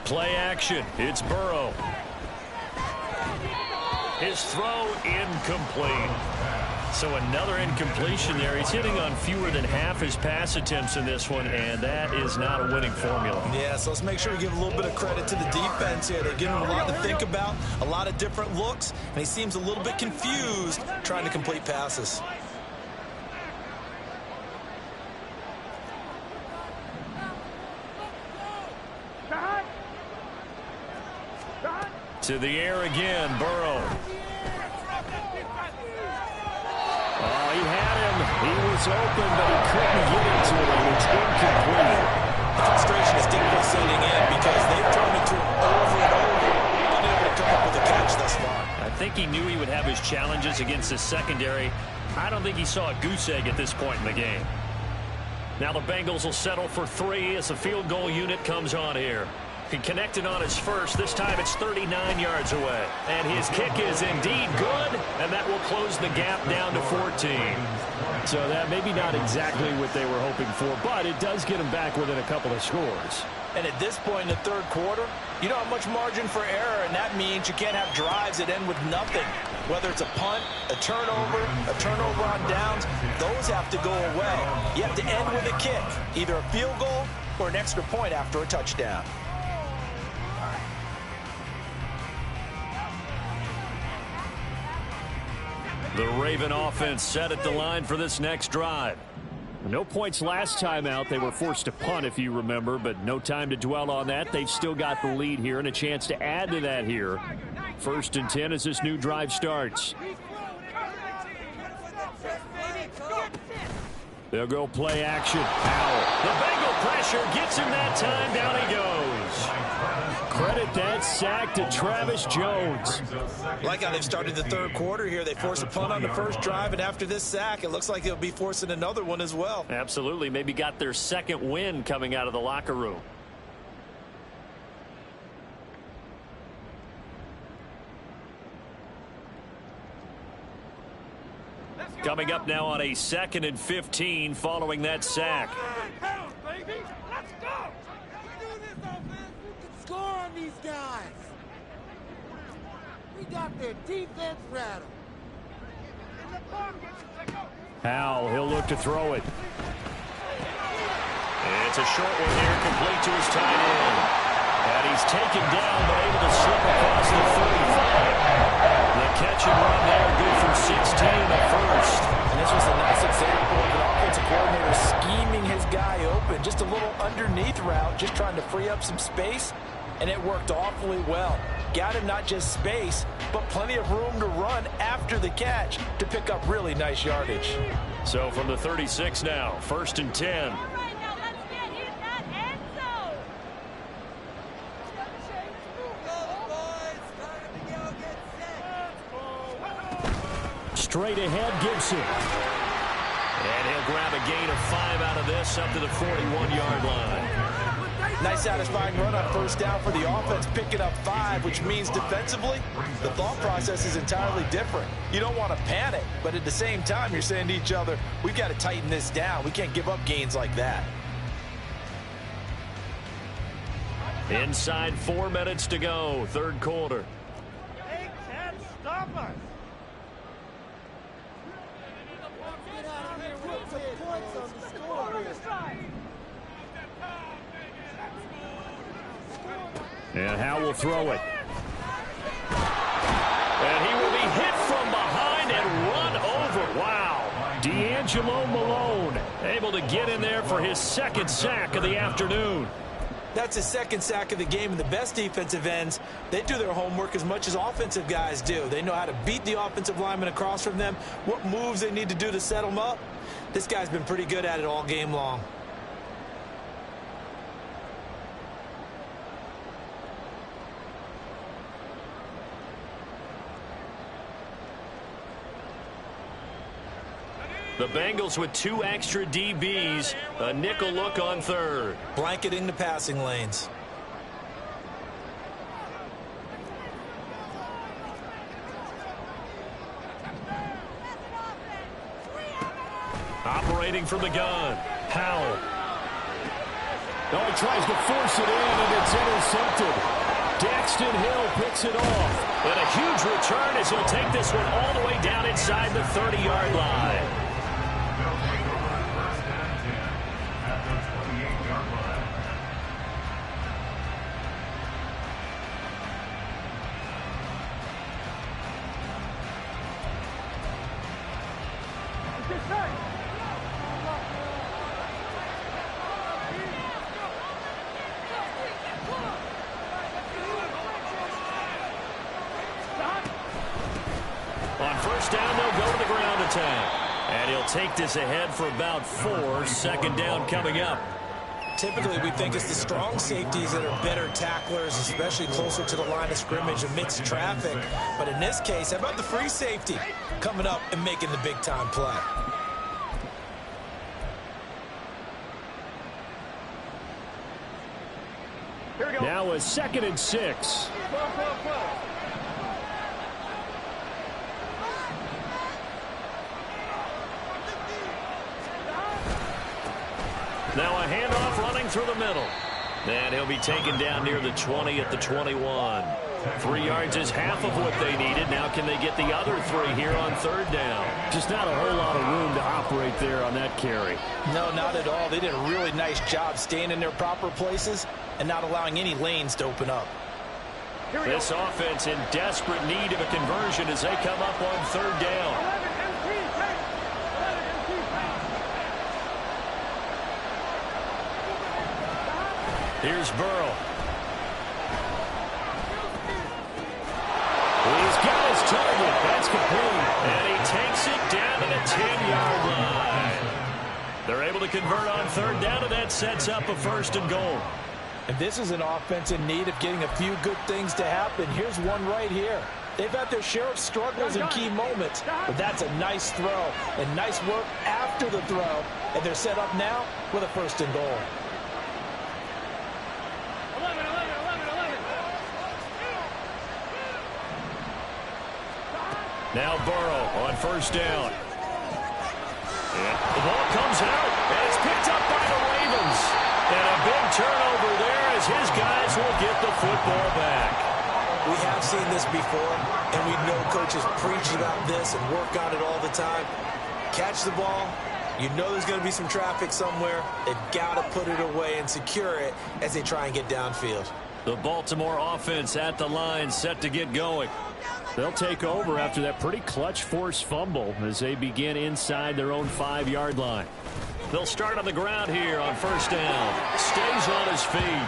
Play action. It's Burrow. His throw incomplete. So another incompletion there. He's hitting on fewer than half his pass attempts in this one, and that is not a winning formula. Yeah, so let's make sure we give a little bit of credit to the defense here. They're giving him a lot to think about, a lot of different looks, and he seems a little bit confused trying to complete passes. To the air again, Burrow. Oh, he had him. He was open, but he couldn't get into it. It's incomplete. The frustration is definitely setting in because they've thrown it to him over and over, unable to come up with a catch thus far. I think he knew he would have his challenges against his secondary. I don't think he saw a goose egg at this point in the game. Now the Bengals will settle for 3 as the field goal unit comes on here. He connected on his first. This time it's 39 yards away. And his kick is indeed good, and that will close the gap down to 14. So that maybe not exactly what they were hoping for, but it does get them back within a couple of scores. And at this point in the third quarter, you don't have much margin for error, and that means you can't have drives that end with nothing. Whether it's a punt, a turnover on downs, those have to go away. You have to end with a kick, either a field goal or an extra point after a touchdown. The Raven offense set at the line for this next drive. No points last time out. They were forced to punt, if you remember, but no time to dwell on that. They've still got the lead here and a chance to add to that here. 1st and 10 as this new drive starts. They'll go play action. Powell. The Bengal pressure gets him that time. Down he goes. Credit that sack to Travis Jones. Like how they've started the third quarter here. They forced a punt on the first drive, and after this sack, it looks like they'll be forcing another one as well. Absolutely. Maybe got their second win coming out of the locker room. Coming up now on a 2nd and 15 following that sack. Baby, let's go. We do this offense. We can score on these guys. We got their defense rattled. In the pocket. Howell, he'll look to throw it. It's a short one here, complete to his tight end. And he's taken down, but able to slip across the 35. The catch and run there, good from 16 at first. And this was a nice example of an offensive coordinator scheming his guy open. Just a little underneath route, just trying to free up some space, and it worked awfully well. Got him not just space, but plenty of room to run after the catch to pick up really nice yardage. So from the 36 now, 1st and 10. Straight ahead, Gibson. And he'll grab a gain of 5 out of this up to the 41-yard line. Nice satisfying run on first down for the offense, picking up 5, which means defensively, the thought process is entirely different. You don't want to panic, but at the same time, you're saying to each other, we've got to tighten this down. We can't give up gains like that. Inside 4 minutes to go, third quarter. They can't stop us. Get out of here with some points on the score. And Howell will throw it. And he will be hit from behind and run over. Wow. D'Angelo Malone able to get in there for his 2nd sack of the afternoon. That's his 2nd sack of the game, and the best defensive ends, they do their homework as much as offensive guys do. They know how to beat the offensive lineman across from them, what moves they need to do to set them up. This guy's been pretty good at it all game long. The Bengals with 2 extra DBs, a nickel look on third. Blanketing the passing lanes. Operating from the gun. Powell. Oh, he tries to force it in, and it's intercepted. Daxton Hill picks it off. And a huge return as he'll take this one all the way down inside the 30-yard line. They'll take over first and 10 at the 28-yard line. This side. On first down, they'll go to the ground attack. And he'll take this ahead for about 4. Second down coming up. Typically, we think it's the strong safeties that are better tacklers, especially closer to the line of scrimmage amidst traffic. But in this case, how about the free safety coming up and making the big-time play? Here we go. Now a 2nd and 6. Now a handoff running through the middle. And he'll be taken down near the 20 at the 21. 3 yards is half of what they needed. Now can they get the other 3 here on third down? Just not a whole lot of room to operate there on that carry. No, not at all. They did a really nice job staying in their proper places and not allowing any lanes to open up. This offense in desperate need of a conversion as they come up on third down. Here's Burrow. He's got his target. That's complete. And he takes it down to the 10-yard line. They're able to convert on third down, and that sets up a 1st and goal. And this is an offense in need of getting a few good things to happen. Here's one right here. They've had their share of struggles in key moments, but that's a nice throw and nice work after the throw. And they're set up now with a 1st and goal. 11. Now Burrow on first down. The ball comes out, and it's picked up by the Ravens. And a big turnover there as his guys will get the football back. We have seen this before, and we know coaches preach about this and work on it all the time. Catch the ball. You know there's going to be some traffic somewhere. They've got to put it away and secure it as they try and get downfield. The Baltimore offense at the line set to get going. They'll take over after that pretty clutch forced fumble as they begin inside their own 5-yard line. They'll start on the ground here on first down. Stays on his feet.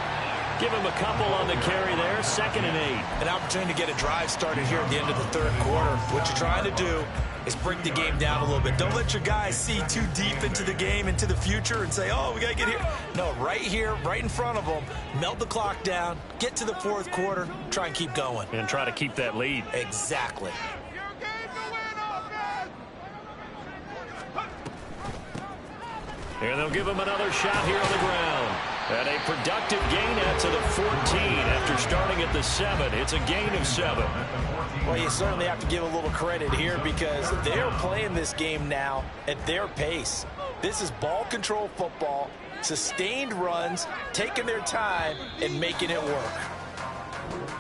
Give him a couple on the carry there. 2nd and 8. An opportunity to get a drive started here at the end of the 3rd quarter. What you're trying to do is break the game down a little bit. Don't let your guys see too deep into the game, into the future, and say, oh, we got to get here. No, right here, right in front of them, melt the clock down, get to the 4th quarter, try and keep going. And try to keep that lead. Exactly. And they'll give him another shot here on the ground. And a productive gain out to the 14 after starting at the 7. It's a gain of 7. Well, you certainly have to give a little credit here because they're playing this game now at their pace. This is ball control football, sustained runs, taking their time, and making it work.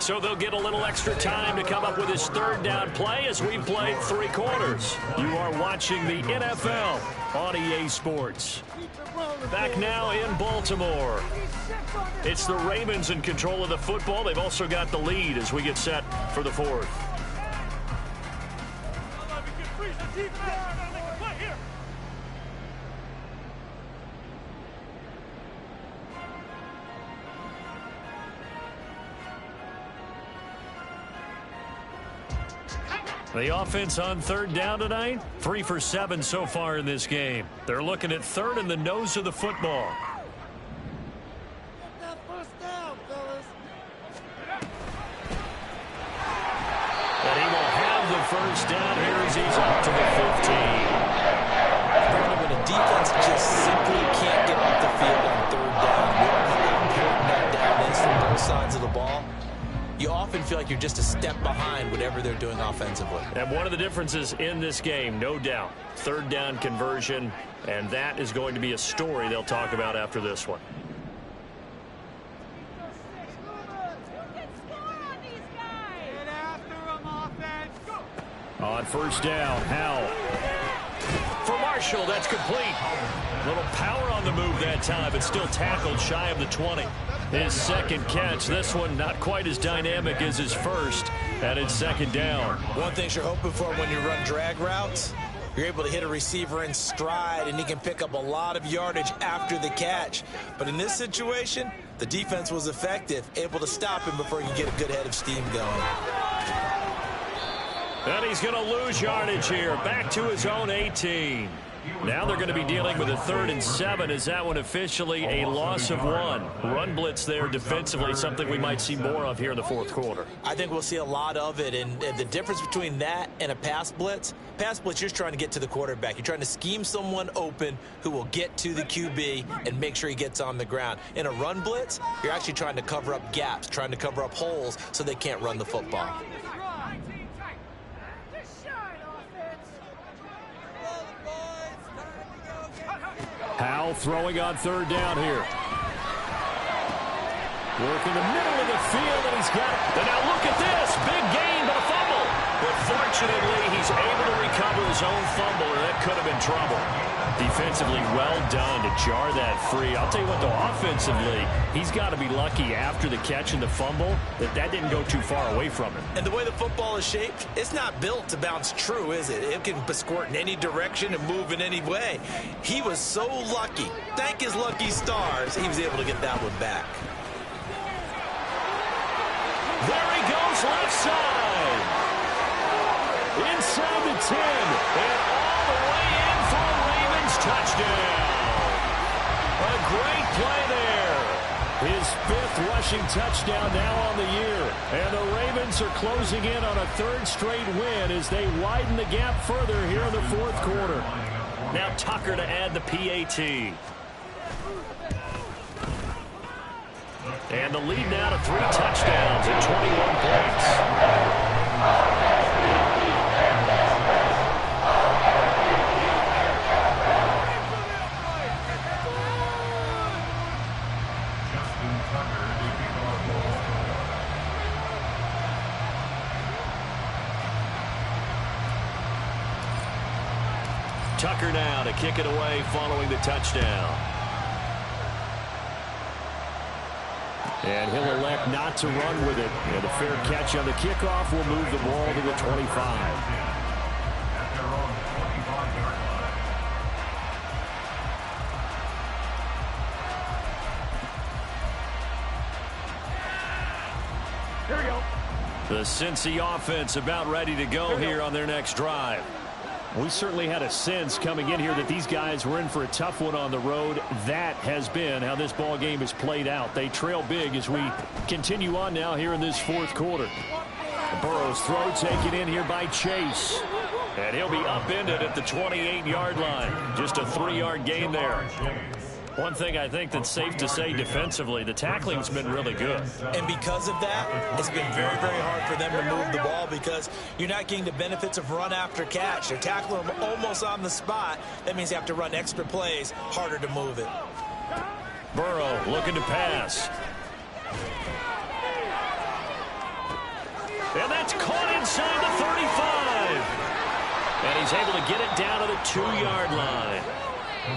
So they'll get a little extra time to come up with his 3rd down play as we've played 3 quarters. You are watching the NFL on EA Sports. Back now in Baltimore. It's the Ravens in control of the football. They've also got the lead as we get set for the 4th. The offense on third down tonight, 3 for 7 so far in this game. They're looking at 3rd in the nose of the football. Get that 1st down, fellas. And he will have the 1st down here as he's up to the 15. When a defense just simply can't get off the field on 3rd down, we don't know how important that down is from both sides of the ball. You often feel like you're just a step behind whatever they're doing offensively. And one of the differences in this game, no doubt, third down conversion, and that is going to be a story they'll talk about after this one. On first down, Howell. For Marshall, that's complete. Little power on the move that time, but still tackled shy of the 20. His second catch, this one not quite as dynamic as his first, and it's second down. One thing you're hoping for when you run drag routes, you're able to hit a receiver in stride, and he can pick up a lot of yardage after the catch. But in this situation, the defense was effective, able to stop him before he can get a good head of steam going. And he's going to lose yardage here, back to his own 18. Now they're going to be dealing with a 3rd and 7. Is that one officially a loss of 1? Run blitz there defensively, something we might see more of here in the fourth quarter. I think we'll see a lot of it, and the difference between that and a pass blitz, you're just trying to get to the quarterback. You're trying to scheme someone open who will get to the QB and make sure he gets on the ground. In a run blitz, you're actually trying to cover up gaps, trying to cover up holes so they can't run the football. Howell throwing on third down here. Working the middle of the field, and he's got it. And now look at this. Big gain, but a fumble. But fortunately, he's able to recover his own fumble, or that could have been trouble. Defensively, well done to jar that free. I'll tell you what, though, offensively, he's got to be lucky after the catch and the fumble that didn't go too far away from him. And the way the football is shaped, it's not built to bounce true, is it? It can squirt in any direction and move in any way. He was so lucky. Thank his lucky stars, he was able to get that one back. There he goes, left side. Inside the 10. And all the way in for a Ravens touchdown. A great play there. His 5th rushing touchdown now on the year. And the Ravens are closing in on a 3rd straight win as they widen the gap further here in the fourth quarter. Now Tucker to add the PAT. And the lead now to 3 touchdowns and 21 points. Tucker now to kick it away following the touchdown. And he'll elect not to run with it. And a fair catch on the kickoff will move the ball to the 25. Here we go. The Cincy offense about ready to go here on their next drive. We certainly had a sense coming in here that these guys were in for a tough one on the road. That has been how this ball game has played out. They trail big as we continue on now here in this fourth quarter. Burrow's throw taken in here by Chase. And he'll be upended at the 28-yard line. Just a 3-yard gain there. One thing I think that's safe to say defensively, the tackling's been really good. And because of that, it's been very, very hard for them to move the ball because you're not getting the benefits of run after catch. They're tackling them almost on the spot. That means they have to run extra plays, harder to move it. Burrow looking to pass. And that's caught inside the 35. And he's able to get it down to the 2-yard line.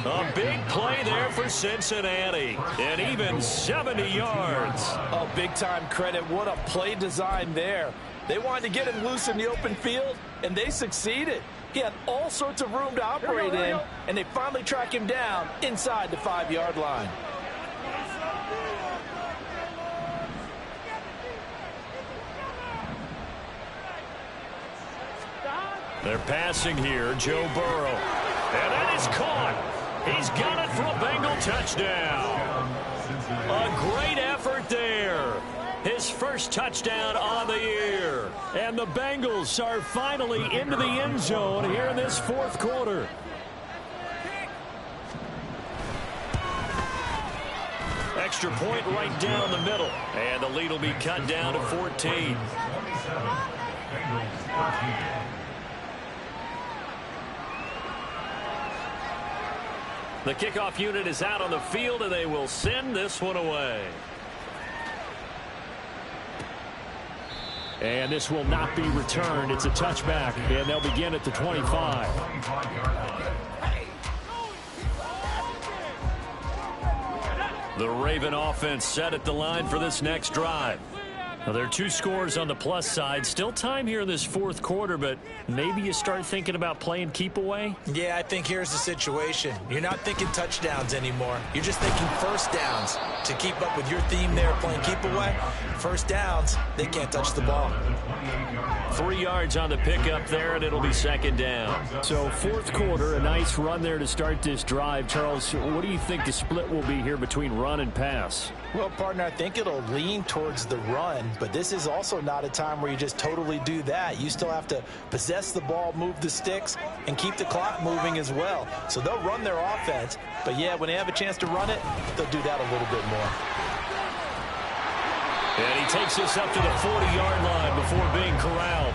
A big play there for Cincinnati. And even 70 yards. Oh, big-time credit. What a play design there. They wanted to get him loose in the open field, and they succeeded. He had all sorts of room to operate in, and they finally track him down inside the 5-yard line. They're passing here, Joe Burrow. And that is caught. He's got it for a Bengal touchdown. A great effort there. His first touchdown on the year. And the Bengals are finally into the end zone here in this fourth quarter. extra point right down the middle. And the lead will be cut down to 14. The kickoff unit is out on the field, and they will send this one away. And this will not be returned. It's a touchback, and they'll begin at the 25. The Raven offense set at the line for this next drive. Now, there are 2 scores on the plus side. Still time here in this fourth quarter, but maybe you start thinking about playing keep away? Yeah, I think here's the situation. You're not thinking touchdowns anymore. You're just thinking first downs. To keep up with your theme there, playing keep away, first downs, they can't touch the ball. 3 yards on the pickup there, and it'll be second down. So fourth quarter, a nice run there to start this drive. Charles, what do you think the split will be here between run and pass? Well, partner, I think it'll lean towards the run, but this is also not a time where you just totally do that. You still have to possess the ball, move the sticks, and keep the clock moving as well. So they'll run their offense, but yeah, when they have a chance to run it, they'll do that a little bit more. And he takes us up to the 40-yard line before being corralled.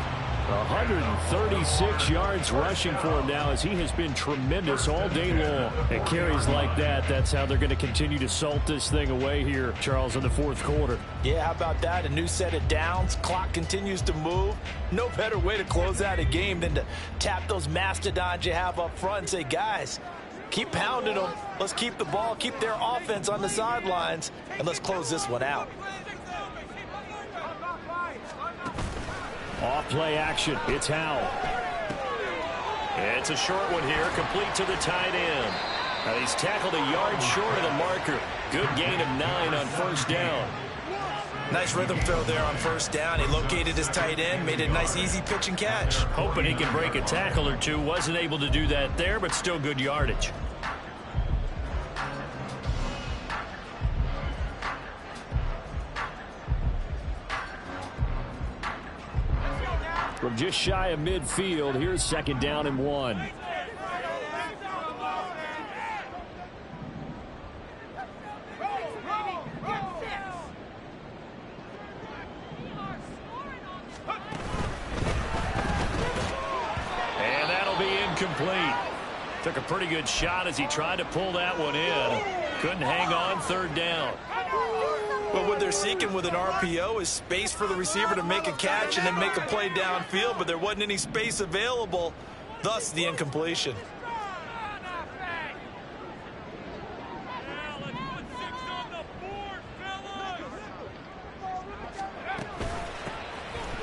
136 yards rushing for him now, as he has been tremendous all day long. And carries like that, that's how they're going to continue to salt this thing away here, Charles, in the fourth quarter. Yeah, how about that? A new set of downs. Clock continues to move. No better way to close out a game than to tap those mastodons you have up front and say, guys, keep pounding them. Let's keep the ball, keep their offense on the sidelines, and let's close this one out. Off play action. It's Howell. It's a short one here, complete to the tight end. Now he's tackled a yard short of the marker. Good gain of 9 on first down. Nice rhythm throw there on first down. He located his tight end, made a nice easy pitch and catch. Hoping he can break a tackle or two. Wasn't able to do that there, but still good yardage. From just shy of midfield, here's second down and 1. And that'll be incomplete. Took a pretty good shot as he tried to pull that one in. Couldn't hang on, third down. But what they're seeking with an RPO is space for the receiver to make a catch and then make a play downfield, but there wasn't any space available, thus the incompletion.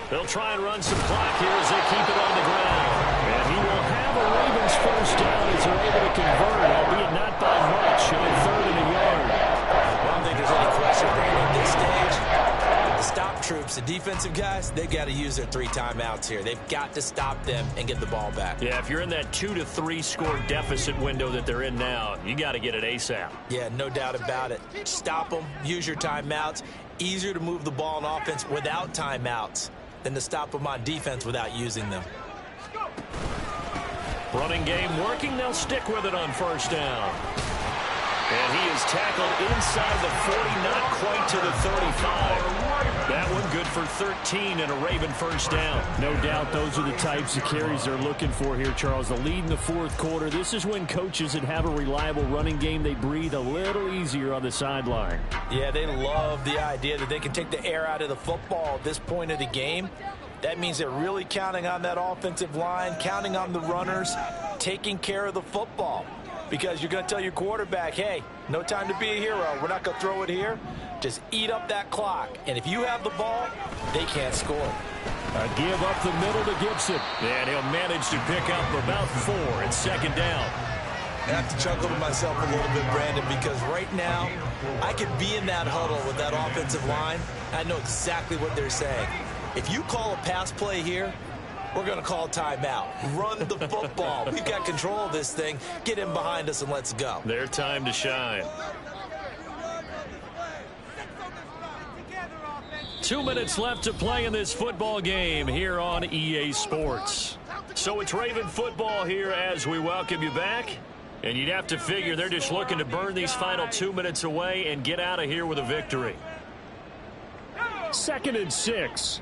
They'll try and run some clock here as they keep it on the ground. And he will have a Ravens first down as they're able to convert, albeit not by much, on third and a yard. I don't think there's any question, Brandon, at this stage. The stop troops, the defensive guys, they've got to use their 3 timeouts here. They've got to stop them and get the ball back. Yeah, if you're in that 2 to 3 score deficit window that they're in now, you got to get it ASAP. Yeah, no doubt about it. Stop them, use your timeouts. Easier to move the ball on offense without timeouts than to stop them on defense without using them. Running game working. They'll stick with it on first down. And he is tackled inside the 40, not quite to the 35. That one good for 13 and a Raven first down. No doubt those are the types of carries they're looking for here, Charles. The lead in the fourth quarter. This is when coaches that have a reliable running game, they breathe a little easier on the sideline. Yeah, they love the idea that they can take the air out of the football at this point of the game. That means they're really counting on that offensive line, counting on the runners, taking care of the football. Because you're going to tell your quarterback, hey, no time to be a hero. We're not going to throw it here. Just eat up that clock. And if you have the ball, they can't score. A give up the middle to Gibson. And he'll manage to pick up about 4 at second down. I have to chuckle to myself a little bit, Brandon, because right now I could be in that huddle with that offensive line. I know exactly what they're saying. If you call a pass play here, we're going to call timeout. Run the football. We've got control of this thing. Get in behind us and let's go. Their time to shine. 2 minutes left to play in this football game here on EA Sports. So it's Raven football here as we welcome you back. And you'd have to figure they're just looking to burn these final 2 minutes away and get out of here with a victory. 2nd and 6.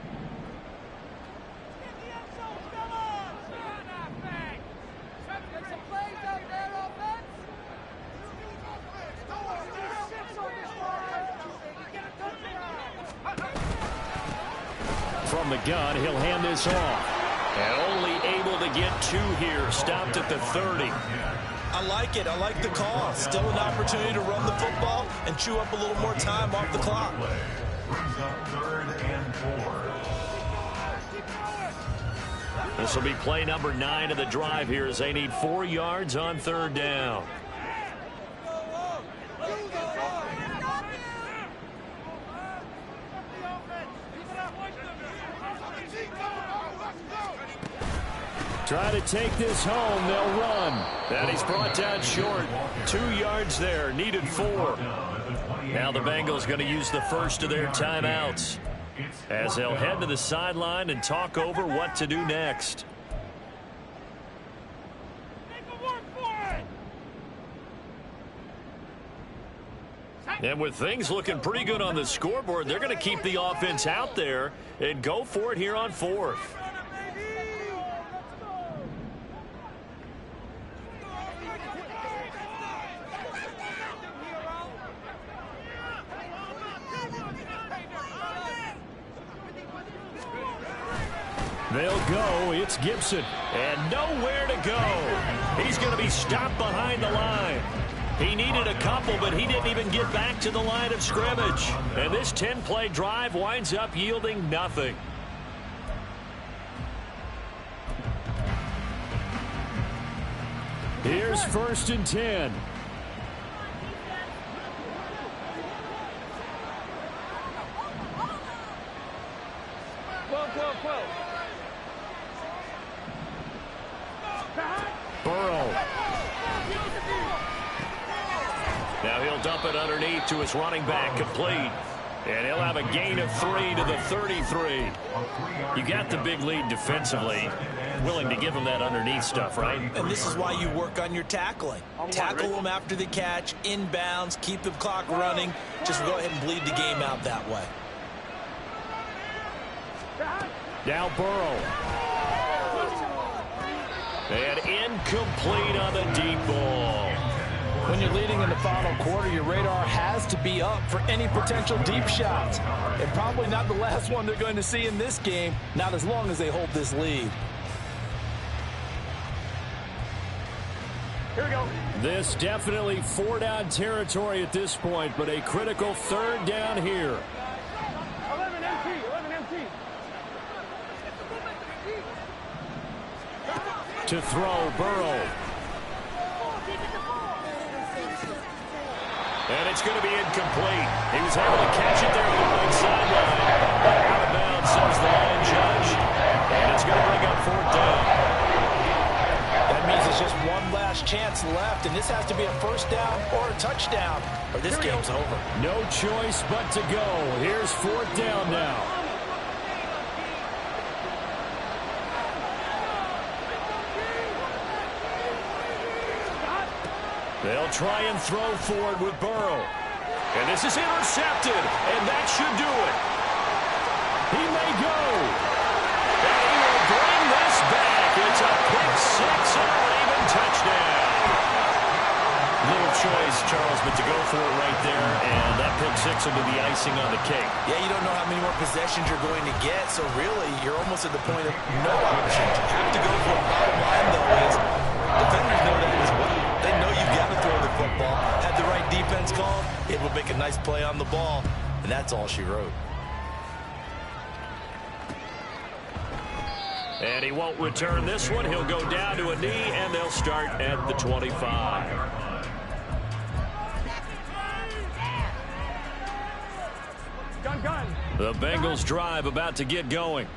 From the gun, he'll hand this off. And only able to get 2 here. Stopped at the 30. I like it. I like the call. Still an opportunity to run the football and chew up a little more time off the clock. Brings up 3rd and 4. This will be play number 9 of the drive here as they need 4 yards on 3rd down. Try to take this home. They'll run. And he's brought down short. 2 yards there. Needed 4. Now the Bengals going to use the first of their timeouts as they'll head to the sideline and talk over what to do next. And with things looking pretty good on the scoreboard, they're going to keep the offense out there and go for it here on 4th. They'll go. It's Gibson. And nowhere to go. He's going to be stopped behind the line. He needed a couple, but he didn't even get back to the line of scrimmage. And this 10-play drive winds up yielding nothing. Here's 1st and 10. Burrow. Now he'll dump it underneath to his running back, complete. And he'll have a gain of 3 to the 33. You got the big lead defensively. Willing to give him that underneath stuff, right? And this is why you work on your tackling. Tackle them after the catch, inbounds, keep the clock running. Just go ahead and bleed the game out that way. Now Burrow. And incomplete on the deep ball. When you're leading in the final quarter, your radar has to be up for any potential deep shots. And probably not the last one they're going to see in this game, not as long as they hold this lead. Here we go. This definitely 4-down territory at this point, but a critical 3rd down here. 11 MT. To throw, Burrow. And it's going to be incomplete. He was able to catch it there on the right sideline. Out of bounds, says the line judge. And it's going to bring up 4th down. That means it's just one last chance left, and this has to be a 1st down or a touchdown, or this game's over. No choice but to go. Here's 4th down now. They'll try and throw forward with Burrow. And this is intercepted, and that should do it. He may go. And he will bring this back. It's a pick 6 and a Raven touchdown. Little choice, Charles, but to go for it right there, and that pick 6 will be the icing on the cake. Yeah, you don't know how many more possessions you're going to get, so really you're almost at the point of no options. You have to go for it. Bottom line, though, is defenders know that as well. They know you've got to throw the football. Had the right defense called, it will make a nice play on the ball, and that's all she wrote. And he won't return this one. He'll go down to a knee, and they'll start at the 25. Gun. The Bengals drive about to get going.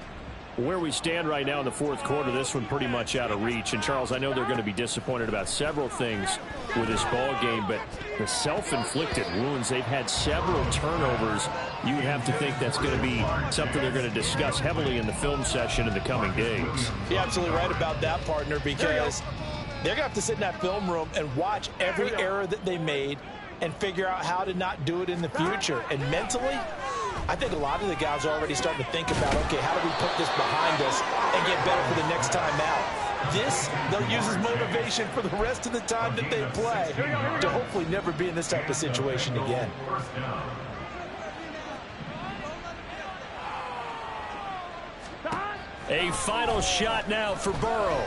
Where we stand right now in the 4th quarter, this one pretty much out of reach. And, Charles, I know they're going to be disappointed about several things with this ball game, but the self-inflicted wounds, they've had several turnovers. You would have to think that's going to be something they're going to discuss heavily in the film session in the coming days. You're absolutely right about that, partner, because They're going to have to sit in that film room and watch every error that they made and figure out how to not do it in the future. And mentally, I think a lot of the guys are already starting to think about, okay, how do we put this behind us and get better for the next time out? This, they'll use as motivation for the rest of the time that they play to hopefully never be in this type of situation again. A final shot now for Burrow.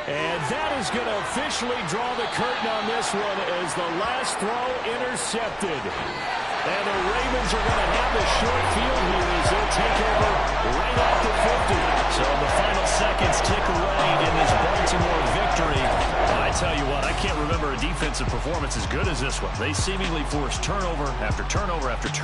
And that is going to officially draw the curtain on this one as the last throw intercepted. And the Ravens are going to have the short field here as they'll take over right at the 50. So the final seconds tick away in this Baltimore victory. I tell you what, I can't remember a defensive performance as good as this one. They seemingly forced turnover after turnover after turnover.